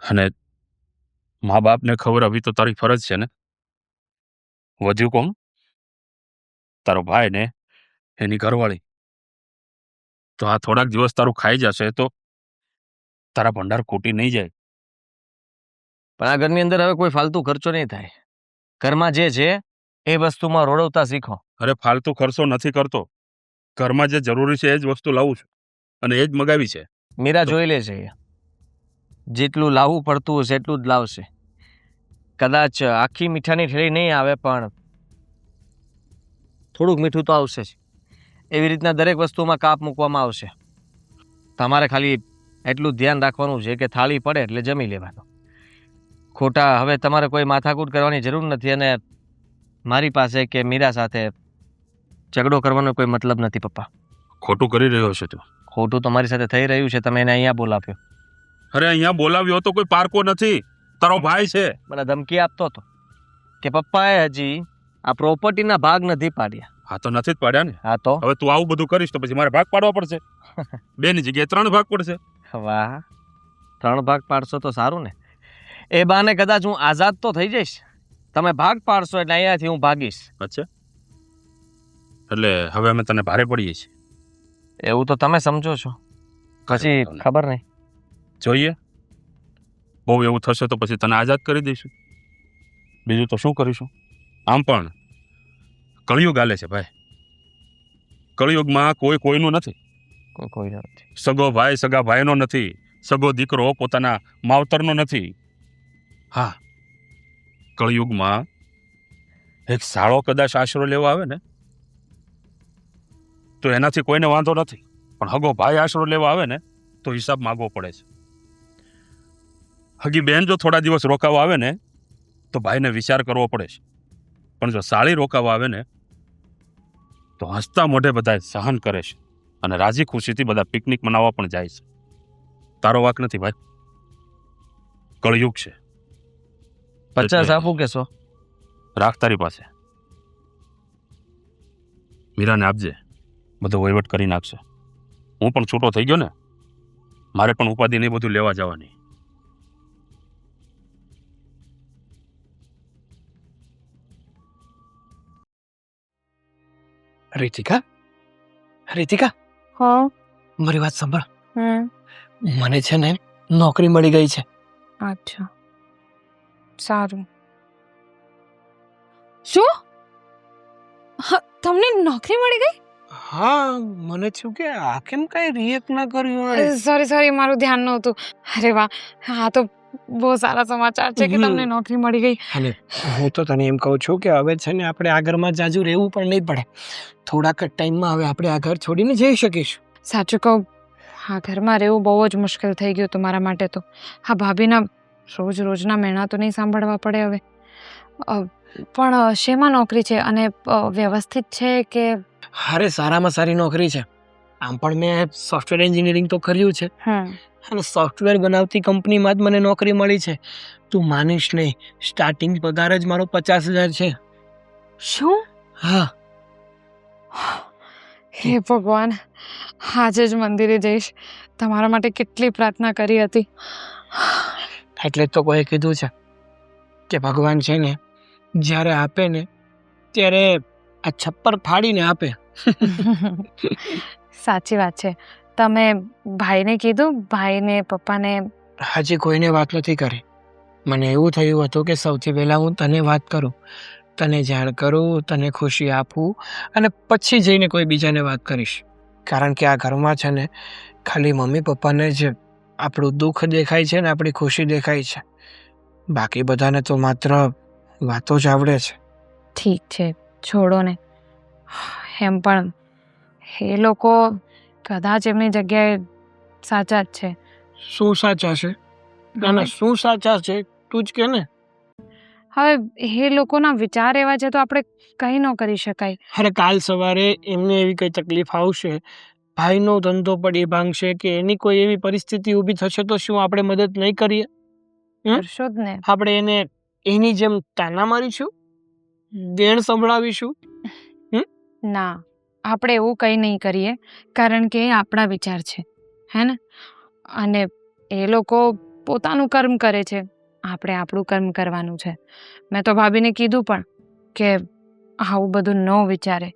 અને મા બાપને ખવડાવવી તો તારી ફરજ છે ને. વધ્યું કોણ? તારો ભાઈ ને એની ઘરવાળી. તો આ થોડાક દિવસ તારું ખાઈ જશે તો તારા ભંડાર ખૂટી નહીં જાય. પણ આ ઘરની અંદર હવે કોઈ ફાલતુ ખર્ચો નહીં થાય. ઘરમાં જે છે એ વસ્તુમાં રોડવતા શીખો. અરે ફાલતુ ખર્ચો નથી કરતો. ઘરમાં જે જરૂરી છે એ જ વસ્તુ લાવું છું અને એ જ મગાવી છે. મીરા જોઈ લે છે. જેટલું લાવવું પડતું હશે એટલું જ લાવશે. કદાચ આખી મીઠાની ઠેલી નહીં આવે પણ થોડુંક મીઠું તો આવશે જ. એવી રીતના દરેક વસ્તુમાં કાપ મૂકવામાં આવશે. તમારે ખાલી એટલું ધ્યાન રાખવાનું છે કે થાળી પડે એટલે જમી લેવાનું. ખોટા હવે તમારે કોઈ માથાકૂટ કરવાની જરૂર નથી અને મારી પાસે કે મીરા સાથે ઝઘડો કરવાનો કોઈ મતલબ નથી પપ્પા. ખોટું કરી રહ્યો છે તું. ખોટું તો મારી સાથે થઈ રહ્યું છે. તમે એને અહીંયા બોલાવ્યો. અરે અહીંયા બોલાવ્યો તો કોઈ પારકો નથી, તારો ભાઈ છે. મને ધમકી આપતો હતો કે પપ્પાએ હજી આ પ્રોપર્ટીના ભાગ નથી પાડ્યા. હા તો નથી જ પાડ્યા ને. હા તો હવે તું આવું બધું કરીશ તો પછી મારે ભાગ પાડવા પડશે. 2 ની જગ્યાએ 3 ભાગ પડશે. વાહ, 3 ભાગ પાડશો તો સારું ને. એ બાને કદાચ હું આઝાદ તો થઈ જઈશ. તમે ભાગ પાડશો એટલે અહીંયાથી હું ભાગીશ. અચ્છા, એટલે હવે અમે તને ભારે પડીએ છીએ. એવું તો તમે સમજો છો, પછી ખબર નહીં. જોઈએ, બહુ એવું થશે તો પછી તને આઝાદ કરી દઈશું. બીજું તો શું કરીશું? આમ પણ કળિયુગ હાલે છે ભાઈ. કળિયુગમાં કોઈ કોઈનું નથી. કોઈ નથી. સગો ભાઈ સગા ભાઈનો નથી. સગો દીકરો પોતાના માવતરનો નથી. હા, કળિયુગમાં એક સાળો કદાચ આશરો લેવા આવે ને તો એનાથી કોઈને વાંધો નથી, પણ હગો ભાઈ આશરો લેવા આવે ને તો હિસાબ માગવો પડે છે. હગી બેન જો થોડા દિવસ રોકાવા આવે ને તો ભાઈને વિચાર કરવો પડે છે, પણ જો સાળી રોકાવા આવે ને તો હસતા મોઢે બધા સહન કરે છે અને રાજી ખુશીથી બધા પિકનિક મનાવવા પણ જાય છે. તારો વાક નથી ભાઈ, કળયુગ છે. 50 આપું કે 100? રાખ તારી પાસે. મીરાને આપજે, બધો વહીવટ કરી નાખશે. હું પણ છૂટો થઈ ગયો ને, મારે પણ ઉપાધિ નહીં બધું લેવા જવાની. રીતિકા, રીતિકા, હા. મારી વાત સાંભળ. મને છે ને નોકરી મળી ગઈ છે. અચ્છા, સારું. શું? તમને નોકરી મળી ગઈ? હા, મને થયું કે આ કેમ કઈ રિએક્ટ ના કર્યું. સોરી, મારું ધ્યાન નહોતું. અરે વાહ, હા તો બહુ સારા સમાચાર છે કે તમને નોકરી મળી ગઈ. અને હું તો તને એમ કહું છું કે હવે છે ને આપણે આ ઘરમાં જાજુ રહેવું પણ નહીં પડે. થોડાક જ ટાઈમમાં હવે આપણે આ ઘર છોડીને જઈ શકીશું. સાચું કહું, આ ઘરમાં રહેવું બહુ જ મુશ્કેલ થઈ ગયું હતું મારા માટે તો. આ ભાભીના રોજના મેણા તો નહીં સાંભળવા પડે હવે. પણ શેમાં નોકરી છે અને વ્યવસ્થિત છે કે? અરે સારામાં સારી નોકરી છે. આમ પણ મેં સોફ્ટવેર એન્જિનિયરિંગ તો કર્યું છે અને સોફ્ટવેર બનાવતી કંપનીમાં જ મને નોકરી મળી છે. તું માનીશ નહીં, સ્ટાર્ટિંગ પગાર જ મારો 50,000 છે. શું? હા. હે ભગવાન, આજે જ મંદિરે જઈશ. તમારા માટે કેટલી પ્રાર્થના કરી હતી. એટલે જ તો કોઈ કીધું છે કે ભગવાન છે ને જ્યારે આપે ને ત્યારે આ છપ્પર ફાડીને આપે. સાચી વાત છે. તમે ભાઈને કીધું? ભાઈને પપ્પાને? હજી કોઈને વાત નથી કરી. મને એવું થયું હતું કે સૌથી પહેલાં હું તને વાત કરું, તને જાણ કરું, તને ખુશી આપું અને પછી જઈને કોઈ બીજાને વાત કરીશ. કારણ કે આ ઘરમાં છે ને ખાલી મમ્મી પપ્પાને જ આપણું દુઃખ દેખાય છે ને આપણી ખુશી દેખાય છે. બાકી બધાને તો માત્ર વાતો જ આવડે છે. ઠીક છે, છોડો ને. એમ પણ એ લોકો કદાચ એમની જગ્યાએ સાચા જ છે. શું સાચા છે? ના ના, શું સાચા છે તું જ કે ને. હવે એ લોકોના વિચાર એવા છે તો આપણે કંઈ ન કરી શકાય. અરે કાલ સવારે એમને એવી કઈ તકલીફ આવશે, ભાઈનો ધંધો પડી ભાંગશે કે એની કોઈ એવી પરિસ્થિતિ ઊભી થશે તો શું આપણે મદદ નહીં કરીએ? કરશો જ ને. આપણે એને એની જેમ તાના મારીશું, દેણ સંભળાવીશું? ના, આપણે એવું કંઈ નહીં કરીએ કારણ કે એ આપણા વિચાર છે, હે ને? અને એ લોકો પોતાનું કર્મ કરે છે, આપણે આપણું કર્મ કરવાનું છે. મેં તો ભાભીને કીધું પણ કે આવું બધું ન વિચારે,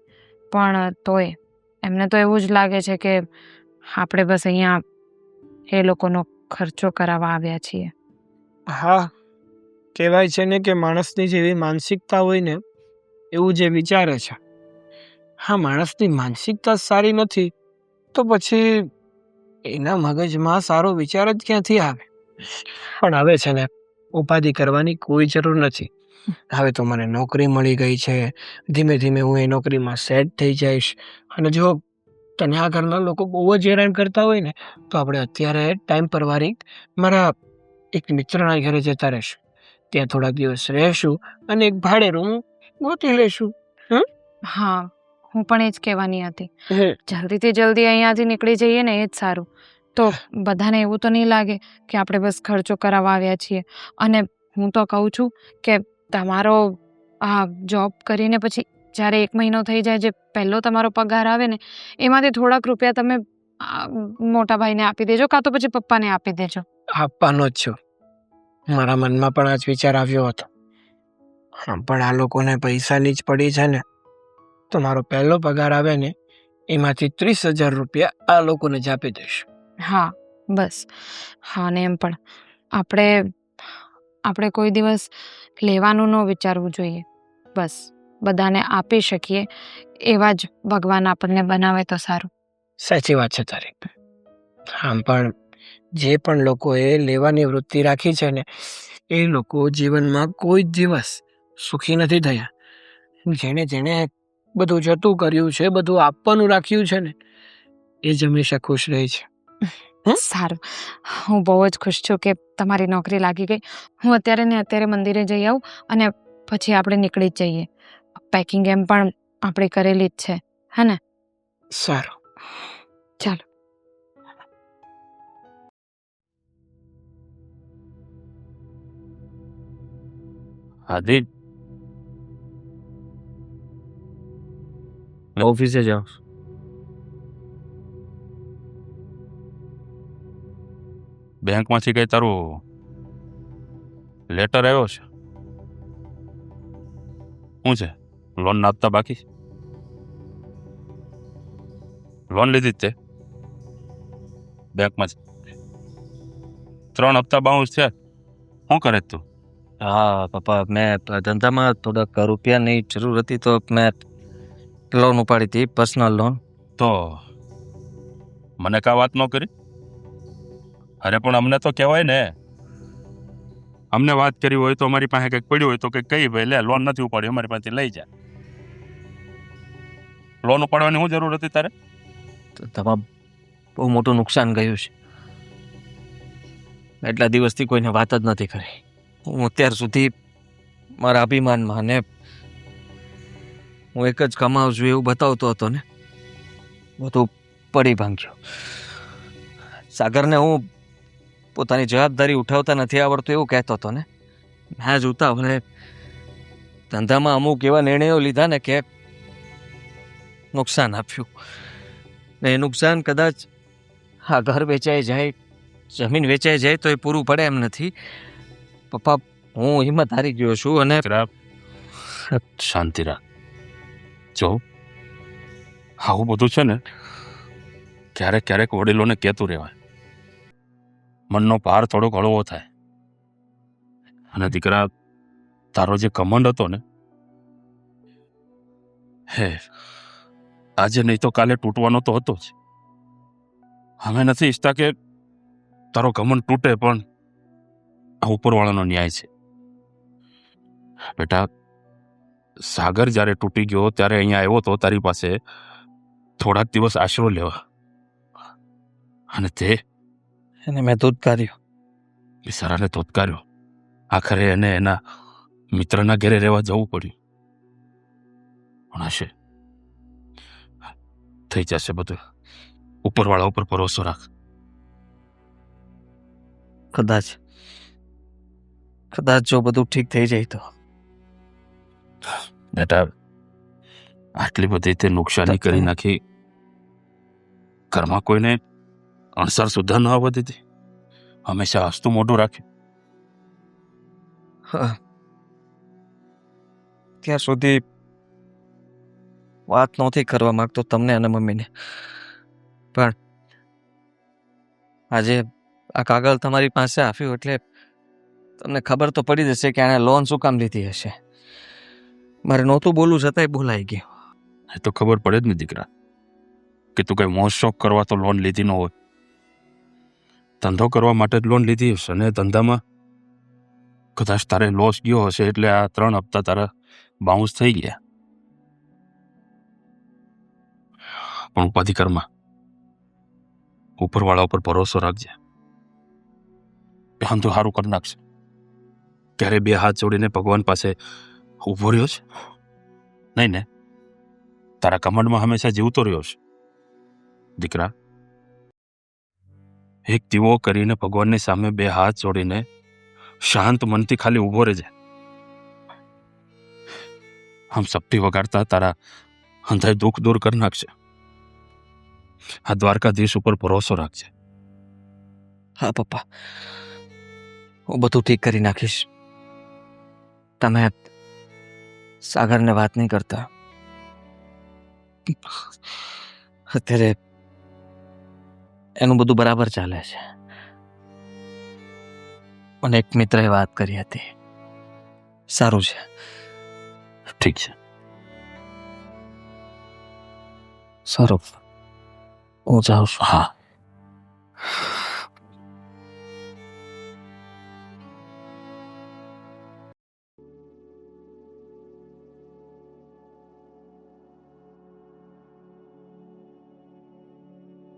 પણ તોય એમને તો એવું જ લાગે છે કે આપણે બસ અહીંયા એ લોકોનો ખર્ચો કરાવવા આવ્યા છીએ. હા, કહેવાય છે ને કે માણસની જેવી માનસિકતા હોય ને એવું જે વિચારે છે. હા, માણસની માનસિકતા સારી નથી તો પછી એના મગજમાં સારો વિચાર જ ક્યાંથી આવે? પણ હવે છે ને ઉપાધિ કરવાની કોઈ જરૂર નથી. હવે તો મને નોકરી મળી ગઈ છે, ધીમે ધીમે હું એ નોકરીમાં સેટ થઈ જઈશ. અને જો તને આ ઘરના લોકો બહુ જ હેરાન કરતા હોય ને તો આપણે અત્યારે ટાઈમ પર વારી મારા એક મિત્રના ઘરે જતા રહીશું. ત્યાં થોડા દિવસ રહેશું અને એક ભાડે રૂમ ગોતી લઈશું. હા, હું પણ એ જ કહેવાની હતી. જલ્દીથી જલ્દી અહીંયાથી નીકળી જઈએ ને એ જ સારું. તો બધાને એવું તો નહીં લાગે કે આપણે બસ ખર્ચો કરાવવા આવ્યા છીએ. અને હું તો કહું છું કે તમારો આ જોબ કરીને પછી જ્યારે 1 મહિનો થઈ જાય, જે પહેલો તમારો પગાર આવે ને એમાંથી થોડાક રૂપિયા તમે મોટા ભાઈને આપી દેજો, કાં તો પછી પપ્પાને આપી દેજો. આપવાનો જ છું. મારા મનમાં પણ આ જ વિચાર આવ્યો હતો. હા, પણ આ લોકોને પૈસાની જ પડી છે ને તો મારો પહેલો પગાર આવે ને એમાંથી 30,000 રૂપિયા આ લોકોને જ આપી દઈશ. હા, બસ. હા, અને એમ પણ આપણે કોઈ દિવસ લેવાનું ન વિચારવું જોઈએ. બસ બધાને આપી શકીએ એવા જ ભગવાન આપણને બનાવે તો સારું. સાચી વાત છે તારી. આમ પણ જે પણ લોકોએ લેવાની વૃત્તિ રાખી છે ને એ લોકો જીવનમાં કોઈ જ દિવસ સુખી નથી થયા. જેણે જેણે બધું જતું કર્યું છે, બધું આપવાનું રાખ્યું છે ને એ જ હંમેશા ખુશ રહે છે. સારું, હું બહુ જ ખુશ છું કે તમારી નોકરી લાગી ગઈ. હું અત્યારે મંદિરે જઈ આવું અને પછી આપણે નીકળી જ જઈએ. પેકિંગ એમ પણ આપણે કરેલી જ છે, હે ને? સારું, ચાલો. આદિ, ઓફિસે જાઉં. બેંકમાંથી કઈ તારું લેટર આવ્યો છે? શું છે? લોન ના હપ્તા બાકી? લોન લીધી જ તે બેંકમાં? 3 હપ્તા બાઉન્સ છે. શું કરે તું? હા પપ્પા, મેં ધંધામાં થોડાક રૂપિયાની જરૂર હતી તો મેં લોન ઉપાડી હતી, પર્સનલ લોન. તો મને કાં વાત ન કરી? અરે પણ અમને તો કહેવાય ને. અમને વાત કરી હોય તો અમારી પાસે કંઈક પડ્યું હોય તો કંઈક કહી, ભાઈ લે લોન નથી ઉપાડી, અમારી પાસેથી લઈ જા. લોન ઉપાડવાની શું જરૂર હતી તારે? બહુ મોટું નુકસાન ગયું છે. એટલા દિવસથી કોઈને વાત જ નથી કરી. હું અત્યાર સુધી મારા અભિમાનમાં અને હું એક જ કમાઉં છું એવું બતાવતો હતો ને, બધું પડી ભાંગ્યું. સાગરને હું પોતાની જવાબદારી ઉઠાવતા નથી આવડતું એવું કહેતો હતો ને. મેં જ ઉતાવળે ધંધામાં અમુક એવા નિર્ણયો લીધા ને કે નુકસાન આપ્યું. ને એ નુકસાન કદાચ આ ઘર વેચાઈ જાય, જમીન વેચાઈ જાય તો એ પૂરું પડે એમ નથી. પપ્પા, હું હિંમત હારી ગયો છું અને શાંતિ રાખ. જો આવું બધું છે ને ક્યારેક ક્યારેક વડીલોને કહેતું રહેવાય. મનનો ભાર થોડોક હળવો થાય. અને દીકરા, તારો જે કમંડ હતો ને, હે આજે નહીં તો કાલે તૂટવાનો તો હતો જ. અમે નથી ઈચ્છતા કે તારો કમંડ તૂટે, પણ આ ઉપરવાળાનો ન્યાય છે. બેટા, સાગર જ્યારે તૂટી ગયો ત્યારે અહીંયા આવ્યો તો તારી પાસે થોડાક દિવસ આશરો લેવા, અને તે એને મેં ધૂતકાર્યો. બિચારાને ધોતકાર્યો. આખરે એને એના મિત્રના ઘરે રહેવા જવું પડ્યું. પણ હશે, થઈ જશે બધું. ઉપરવાળા ઉપર ભરોસો રાખ. કદાચ જો બધું ઠીક થઈ જાય તો. બેટા, આટલી બધી તે નુકસાની કરી નાખી, ઘરમાં કોઈને અણસાર સુધા ન આવવા દીધી. હંમેશા હસતું મોઢું રાખ્યું. હા, ત્યાં સુધી વાત નહોતી કરવા માંગતો તમને અને મમ્મીને, પણ આજે આ કાગળ તમારી પાસે આપ્યું એટલે તમને ખબર તો પડી જશે કે આણે લોન શું કામ લીધી હશે. મારે નહોતું બોલવું છતાંય બોલાઈ ગયું. એ તો ખબર પડે જ ને દીકરા કે તું કઈ મોજ શોખ કરવા તો લોન લીધી ન હોય. ધંધો કરવા માટે જ લોન લીધી હશે, અને ધંધામાં કદાચ તારે લોસ ગયો હશે એટલે આ 3 હપ્તા તારા બાઉન્સ થઈ ગયા. પણ ઉપાધિ કરમાં, ઉપરવાળા ઉપર ભરોસો રાખજે. ધંધો સારું કરી નાખશે. ક્યારે 2 હાથ જોડીને ભગવાન પાસે ઊભો રહ્યો છે? નહીં ને? તારા કમંડમાં હંમેશા જીવતો રહ્યો છે. દીકરા, એક દીવો કરીને ભગવાનની સામે 2 હાથ જોડીને શાંત મનથી ખાલી ઊભો રહેજે. આમ સપ્તી વગાડતા તારા અંધાય દુઃખ દૂર કરી નાખશે. આ દ્વારકાધીશ ઉપર ભરોસો રાખજે. હા પપ્પા, હું બધું ઠીક કરી નાખીશ. તમે સાગરને વાત નહીં કરતા. અત્યારે એનું બધું બરાબર ચાલે છે. મને એક મિત્રએ વાત કરી હતી. સારું છે. ઠીક છે. સારું, હું જાઉં છું. હા.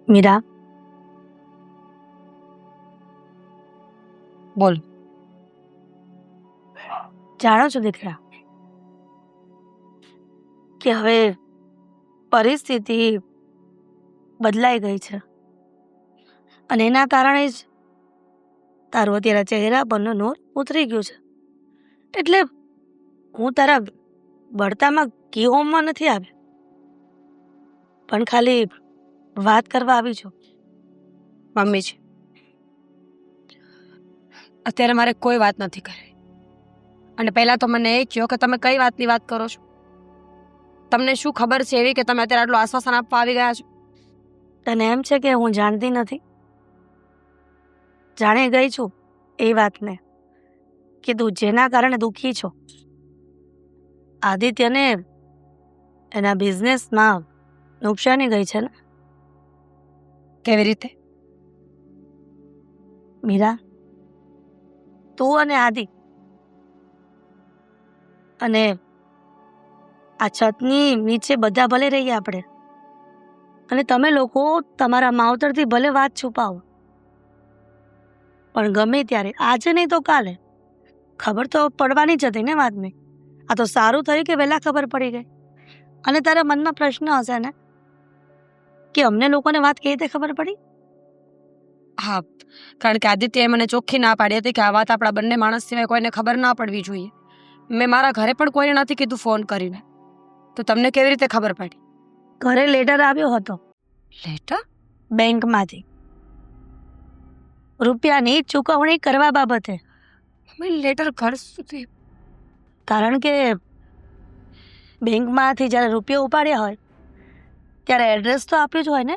મીરા, બોલ. જાણો છો દીકરા કે હવે પરિસ્થિતિ બદલાઈ ગઈ છે, અને એના કારણે જ તારું અત્યારે ચહેરા પરનો નૂર ઉતરી ગયું છે. એટલે હું તારા બળતામાં કીહોમમાં નથી આવી, પણ ખાલી વાત કરવા આવી છું. મમ્મીજી, અત્યારે મારે કોઈ વાત નથી કરવી. અને પહેલા તો મને એ કહો કે તમે કઈ વાતની વાત કરો છો? તમને શું ખબર છે એવી કે તમે અત્યારે આટલું આશ્વાસન આપવા આવી ગયા છો? તને એમ છે કે હું જાણતી નથી? જાણી ગઈ છું એ વાતને કે તું જેના કારણે દુઃખી છો, આદિત્યને એના બિઝનેસમાં નુકસાની ગઈ છે ને. કેવી રીતે? મીરા, તું અને આદિ અને આ છતની નીચે બધા ભલે રહીએ આપણે, અને તમે લોકો તમારા માવતરથી ભલે વાત છુપાવો, પણ ગમે ત્યારે આજે નહીં તો કાલે ખબર તો પડવાની જ હતી ને વાતની. આ તો સારું થયું કે વહેલા ખબર પડી ગઈ. અને તારા મનમાં પ્રશ્ન હશે ને કે અમને લોકોને વાત કેવી રીતે ખબર પડી? હા, કારણ કે આદિત્યએ મને ચોખ્ખી ના પાડી હતી કે આ વાત આપણા બંને માણસ સિવાય કોઈને ખબર ના પડવી જોઈએ. મેં મારા ઘરે પણ કોઈને નથી કીધું ફોન કરીને. તો તમને કેવી રીતે ખબર પડી? ઘરે લેટર આવ્યો હતો લેટર? બેંકમાંથી રૂપિયાની ચૂકવણી કરવા બાબતે. લેટર ઘર સુધી? કારણ કે બેંકમાંથી જ્યારે રૂપિયા ઉપાડ્યા હોય ત્યારે એડ્રેસ તો આપ્યું જ હોય ને.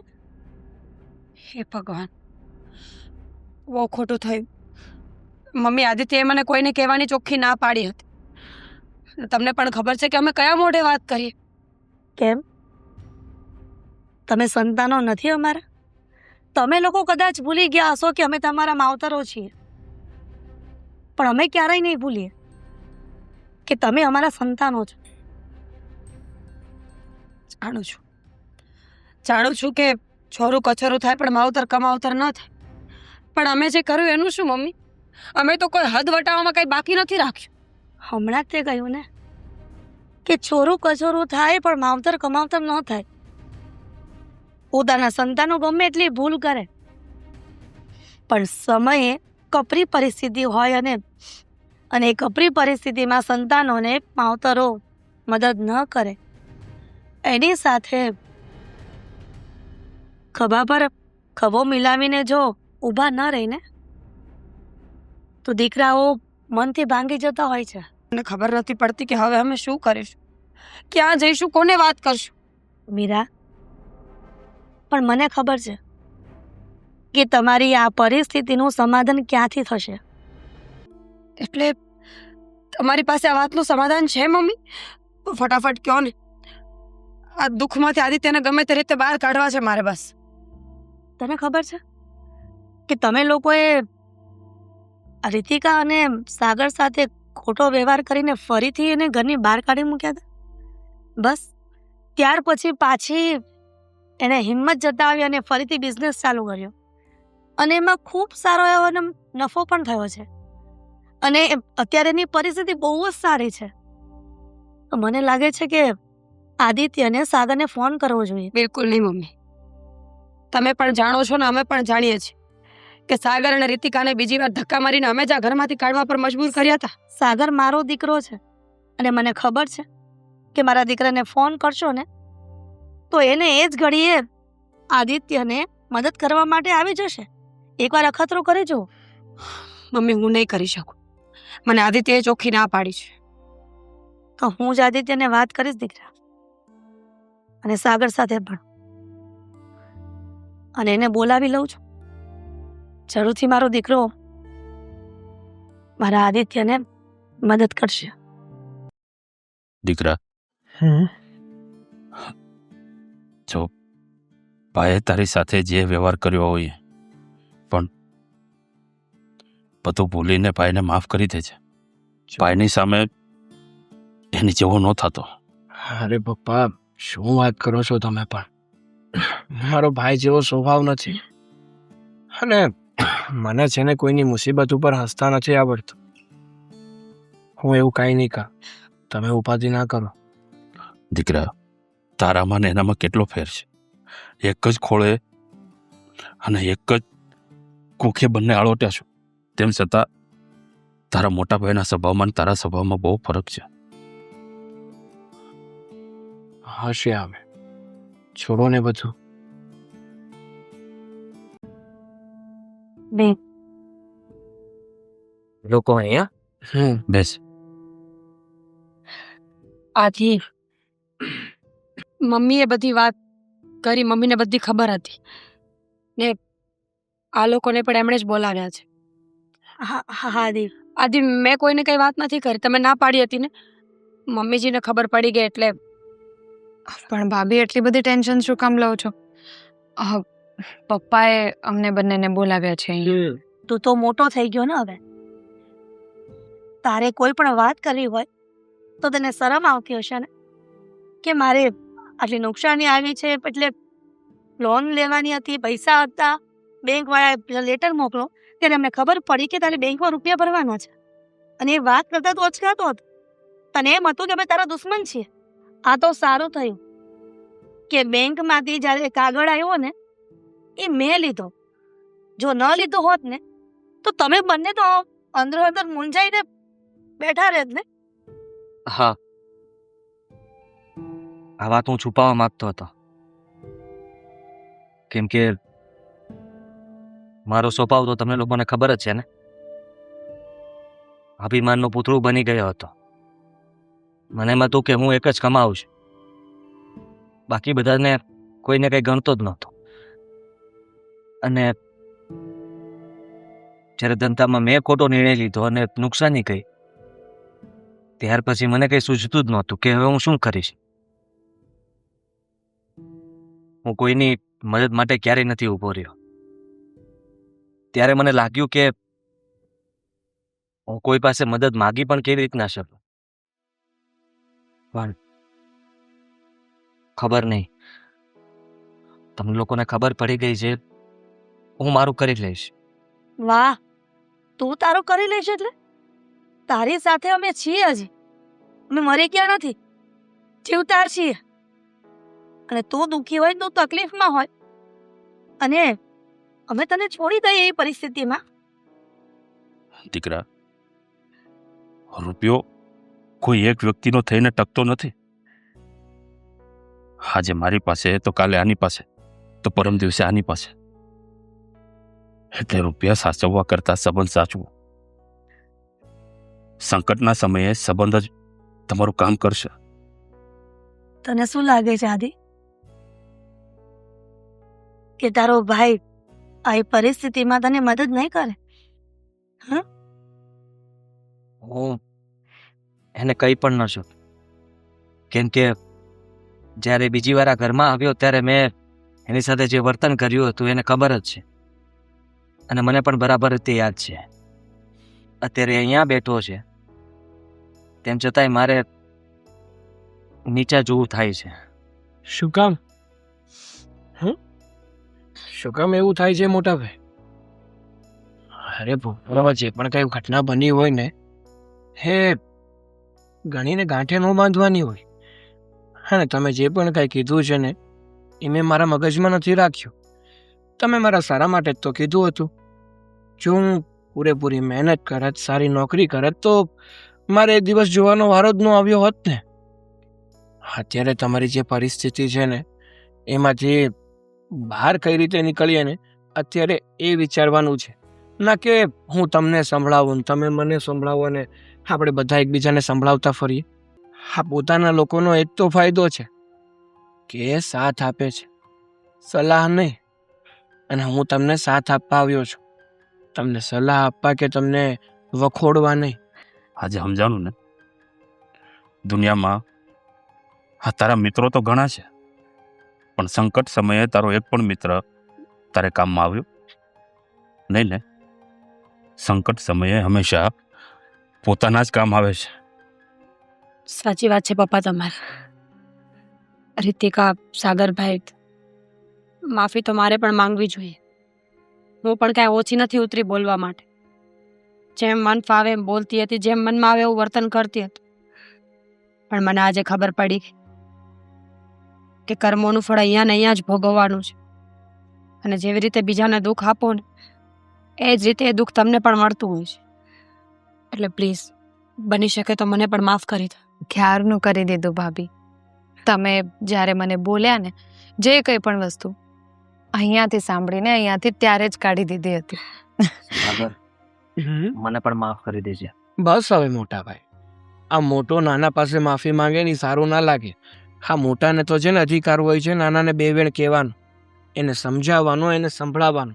હે ભગવાન, બહુ ખોટું થયું. મમ્મી, આદિત્યએ મને કોઈને કહેવાની ચોખ્ખી ના પાડી હતી. તમને પણ ખબર છે કે અમે કયા મોઢે વાત કરીએ? કેમ? તમે સંતાનો નથી અમારા? તમે લોકો કદાચ ભૂલી ગયા હશો કે અમે તમારા માવતરો છીએ, પણ અમે ક્યારેય નહીં ભૂલીએ કે તમે અમારા સંતાનો છો. જાણું છું કે છોરું કચોરું થાય પણ માવતર કમાવતર ન થાય. પણ અમે જે કર્યું એનું શું મમ્મી? અમે તો કોઈ હદ વટાવવામાં કંઈ બાકી નથી રાખ્યું. હમણાં જ તે કહ્યું ને કે છોરું કચોરું થાય પણ માવતર કમાવતર ન થાય. પોતાના સંતાનો ગમે એટલી ભૂલ કરે, પણ સમયે કપરી પરિસ્થિતિ હોય અને એ કપરી પરિસ્થિતિમાં સંતાનોને માવતરો મદદ ન કરે, એની સાથે ખભા પર ખભો મિલાવીને જો ઊભા ન રહીને તો દીકરાઓ મનથી ભાંગી જતા હોય છે. મને ખબર નથી પડતી કે હવે અમે શું કરીશું, ક્યાં જઈશું, કોને વાત કરશું? મીરા, પણ મને ખબર છે કે તમારી આ પરિસ્થિતિનું સમાધાન ક્યાંથી થશે. એટલે તમારી પાસે આ વાતનું સમાધાન છે મમ્મી? તો ફટાફટ કહો ને. આ દુઃખમાંથી આદિત્યને ગમે તે રીતે બહાર કાઢવા છે મારે. બસ તને ખબર છે કે તમે લોકોએ રીતિકા અને સાગર સાથે ખોટો વ્યવહાર કરીને ફરીથી એને ઘરની બહાર કાઢી મૂક્યા હતા. બસ ત્યાર પછી પાછી એને હિંમત જતાવી અને ફરીથી બિઝનેસ ચાલુ કર્યો અને એમાં ખૂબ સારો એવો નફો પણ થયો છે અને અત્યારે એની પરિસ્થિતિ બહુ જ સારી છે. તો મને લાગે છે કે આદિત્યને સાગરને ફોન કરવો જોઈએ. બિલકુલ નહીં મમ્મી. તમે પણ જાણો છો ને અમે પણ જાણીએ છીએ કે સાગર અને રીતિકાને બીજી વાર ધક્કા મારીને અમે જ આ ઘરમાંથી કાઢવા પર મજબૂર કર્યા હતા. સાગર મારો દીકરો છે અને મને ખબર છે કે મારા દીકરાને ફોન કરશો ને તો એને એ જ ઘડીએ આદિત્યને મદદ કરવા માટે આવી જશે. એકવાર અખતરો કરી જુઓ. મમ્મી, હું નહીં કરી શકું. મને આદિત્યએ ચોખ્ખી ના પાડી છે. તો હું જ આદિત્યને વાત કરીશ દીકરા, અને સાગર સાથે પણ, અને એને બોલાવી લઉં છું. જરૂરથી મારો દીકરો મારા આદિત્યને મદદ કરશે. દીકરા, જો ભાઈએ તારી સાથે જે વ્યવહાર કર્યો હોય પણ બધું ભૂલીને ભાઈને માફ કરી દેજે. ભાઈની સામે એની જેવો ન થતો. અરે પપ્પા, શું વાત કરો છો તમે? પણ મારો ભાઈ જેવો સ્વભાવ નથી, અને મને છે ને કોઈની મુસીબત ઉપર હસતા નથી આવડતું. હું એવું કાંઈ નહીં કહું, તમે ઉપાધિ ના કરો. દીકરા, તારામાં ને એનામાં કેટલો ફેર છે. એક જ ખોળે અને એક જ કુખે બંને આળોટ્યા છો, તેમ છતાં તારા મોટા ભાઈના સ્વભાવમાં અને તારા સ્વભાવમાં બહુ ફરક છે. હશે આવે, છોડો ને બધું. બે લોકો અહીંયા બેસ. આથી મમ્મીએ બધી વાત કરી. મમ્મીને બધી ખબર હતી ને આ લોકોને પણ એમણે જ બોલાવ્યા છે. હા દીપ, આદિ, મેં કોઈને કઈ વાત નથી કરી. તમે ના પાડી હતી ને. મમ્મીજીને ખબર પડી ગઈ એટલે. પણ ભાભી, એટલી બધી ટેન્શન શું કામ લો છો? પપ્પાએ અમને બંનેને બોલાવ્યા છે અહીં. તું તો મોટો થઈ ગયો ને હવે. તારે કોઈ પણ વાત કરવી હોય તો તને શરમ આવતી હશે ને કે મારે આટલી નુકસાની આવી છે એટલે લોન લેવાની હતી, પૈસા હતા, બેંક વાળા લેટર મોકલો ત્યારે અમને ખબર પડી કે તારે બેંકમાં રૂપિયા ભરવાના છે. અને એ વાત કરતા તું અચકાતો હતો. તને એમ હતું કે અમે તારા દુશ્મન છીએ. આ તો સારું થયું કે બેંકમાંથી જ્યારે કાગળ આવ્યો ને એ મેં લીધો. જો ન લીધો હોત ને તો તમે બંને તો અંદર અંદર મૂંઝાઈને બેઠા રહેત ને. હા, આ વાત હું છુપાવવા માંગતો હતો, કેમ કે મારો સ્વભાવ તો તમને લોકોને ખબર જ છે ને. અભિમાનનું પૂતળું બની ગયો હતો. મને એમ હતું કે હું એક જ કમાઉં છું, બાકી બધાને કોઈને કંઈ ગણતો જ નહોતો. અને જ્યારે ધંધામાં મેં ખોટો નિર્ણય લીધો અને નુકસાની ગઈ, ત્યાર પછી મને કંઈ સૂઝતું જ નહોતું કે હવે હું શું કરીશ. હું કોઈની મદદ માટે ક્યારેય નથી ઊભો રહ્યો. ત્યારે મને લાગ્યું કે હું કોઈ પાસે મદદ માગી પણ કેવી રીતના શકું. પણ ખબર નહીં, તમને લોકોને ખબર પડી ગઈ છે હું મારું કરી લઈશ. વાહ, તું તારું કરી લેશે એટલે તારી સાથે અમે છીએ. હજી અમે મરી ગયા નથી, જીવતા છીએ. અને તું દુઃખી હોય, તું તકલીફમાં હોય અને અમે તને છોડી દઈએ એ પરિસ્થિતિમાં. દીકરા, રૂપિયો કોઈ એક વ્યક્તિનો થઈને ટકતો નથી. આજે મારી પાસે તો કાલે આની પાસે, તો પરમ દિવસે આની પાસે. એટલે રૂપિયા સાચવવા કરતા સંબંધ સાચવો. સંકટના સમયે સંબંધ જ તમારું કામ કરશે. તને શું લાગે છે આદિ કે તારો ભાઈ આ પરિસ્થિતિમાં તને મદદ નહીં કરે? હું એને કંઈ પણ ન શકું, કેમ કે જ્યારે બીજી વાર આ ઘરમાં આવ્યો ત્યારે મેં એની સાથે જે વર્તન કર્યું હતું એને ખબર જ છે, અને મને પણ બરાબર રીતે યાદ છે. અત્યારે અહીંયા બેઠો છે, તેમ છતાંય મારે નીચા જોવું થાય છે. શું કામ? શું કામ એવું થાય છે મોટા ભાઈ? અરે ભૂપરાવા, જે પણ કઈ ઘટના બની હોય ને હે ગણીને ગાંઠે ન બાંધવાની હોય. હા ને, તમે જે પણ કઈ કીધું છે ને એ મેં મારા મગજમાં નથી રાખ્યું. તમે મારા સારા માટે જ તો કીધું હતું. જો હું પૂરેપૂરી મહેનત કરત, સારી નોકરી કરત, તો મારે એ દિવસ જોવાનો વારો જ ન આવ્યો હોત ને. અત્યારે તમારી જે પરિસ્થિતિ છે ને એમાંથી બહાર કઈ રીતે નીકળીએ ને અત્યારે એ વિચારવાનું છે, ના કે હું તમને સંભળાવું ને તમે મને સંભળાવો ને આપણે બધા એકબીજાને સંભળાવતા ફરીએ. હા, પોતાના લોકોનો એક તો ફાયદો છે કે સાથ આપે છે, સલાહ નહીં. અને હું તમને સાથ આપવા આવ્યો છું, તમને સલાહ આપવા કે તમને વખોડવા નહીં. આજે સમજાણું ને, દુનિયામાં હા તારા મિત્રો તો ઘણા છે, પણ સંકટ સમયે તારો એક પણ મિત્ર તારે કામમાં આવ્યો નહીં ને. સંકટ સમયે હંમેશા પોતાના જ કામ આવે છે. સાચી વાત છે પપ્પા તમારે. રીતિકા, સાગરભાઈ, માફી તો મારે પણ માંગવી જોઈએ. હું પણ કાંઈ ઓછી નથી ઉતરી બોલવા માટે. જેમ મન ફાવે એમ બોલતી હતી, જેમ મનમાં આવે એવું વર્તન કરતી હતી. પણ મને આજે ખબર પડી કે કર્મોનું ફળ અહીંયા ને અહીંયા જ ભોગવવાનું છે. અને જેવી રીતે બીજાને દુઃખ આપો ને એ જ રીતે એ દુઃખ તમને પણ મળતું હોય છે. એટલે પ્લીઝ બની શકે તો મને પણ માફ કરી દો. ક્યારનું કરી દીધું ભાભી. તમે જ્યારે મને બોલ્યા ને જે કંઈ પણ વસ્તુ અહીંયાથી સાંભળીને અહીંયાથી ત્યારે જ કાઢી દીધી હતી. સાગર, મને પણ માફ કરી દેજે. બસ હવે મોટા ભાઈ, આ મોટો નાના પાસે માફી માંગે ને ઈ સારું ના લાગે. હા, મોટાને તો છે ને અધિકાર હોય છે નાનાને બે વેણ કહેવાનો, એને સમજાવવાનો, એને સંભળાવવાનો.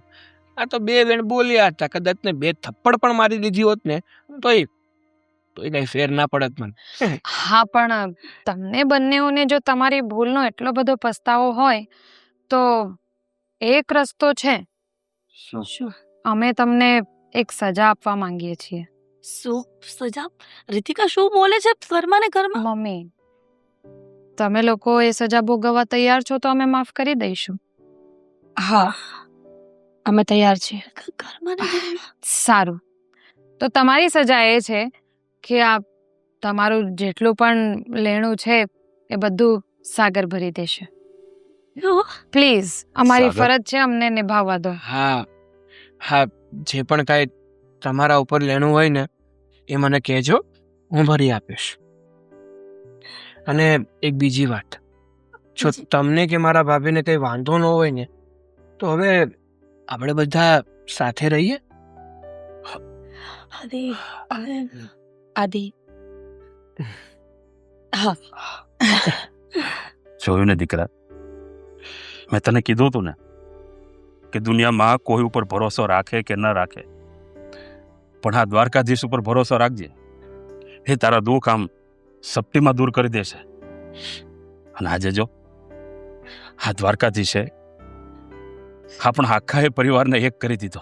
આ તો બે વેણ બોલ્યા હતા, કદાચ ને બે થપ્પડ પણ મારી દીધી હોત ને તોય કઈ ફેર ના પડત મને. હા, પણ તમને બંનેઓને જો તમારી ભૂલનો એટલો બધો પસ્તાવો હોય તો એક રસ્તો છે. શું અમે તમને એક સજા આપવા માંગીએ છીએ. શું સજા? રીતિકા શું બોલે છે? ઘરમાં ને ઘરમાં. મમ્મી, તમે લોકો એ સજા ભોગવવા તૈયાર છો તો અમે માફ કરી દઈશું. હા અમે તૈયાર છીએ. ઘરમાં ને ઘરમાં. સારું, તો તમારી સજા એ છે કે આ તમારું જેટલું પણ લેણું છે એ બધું સાગર ભરી દેશે. પ્લીઝ, અમારી સાગર? ફરજ છે, અમને નિભાવવા દો. હા હા, જે પણ કાંઈ તમારા ઉપર લેણું હોય ને એ મને કહેજો, હું ભરી આપીશ. અને એક બીજી વાત, જો તમને કે મારા ભાભીને કંઈ વાંધો ન હોય ને તો હવે આપણે બધા સાથે રહીએ. આદિ આદિ જોયું ને દીકરા, મેં તને કીધું હતું ને કે દુનિયામાં કોઈ ઉપર ભરોસો રાખે કે ન રાખે, પણ આ દ્વારકાધીશ ઉપર ભરોસો રાખજે. એ તારા દુઃખ આમ સપટીમાં દૂર કરી દેશે. અને આજે જો આ દ્વારકાધીશે આપણા આખા એ પરિવારને એક કરી દીધો.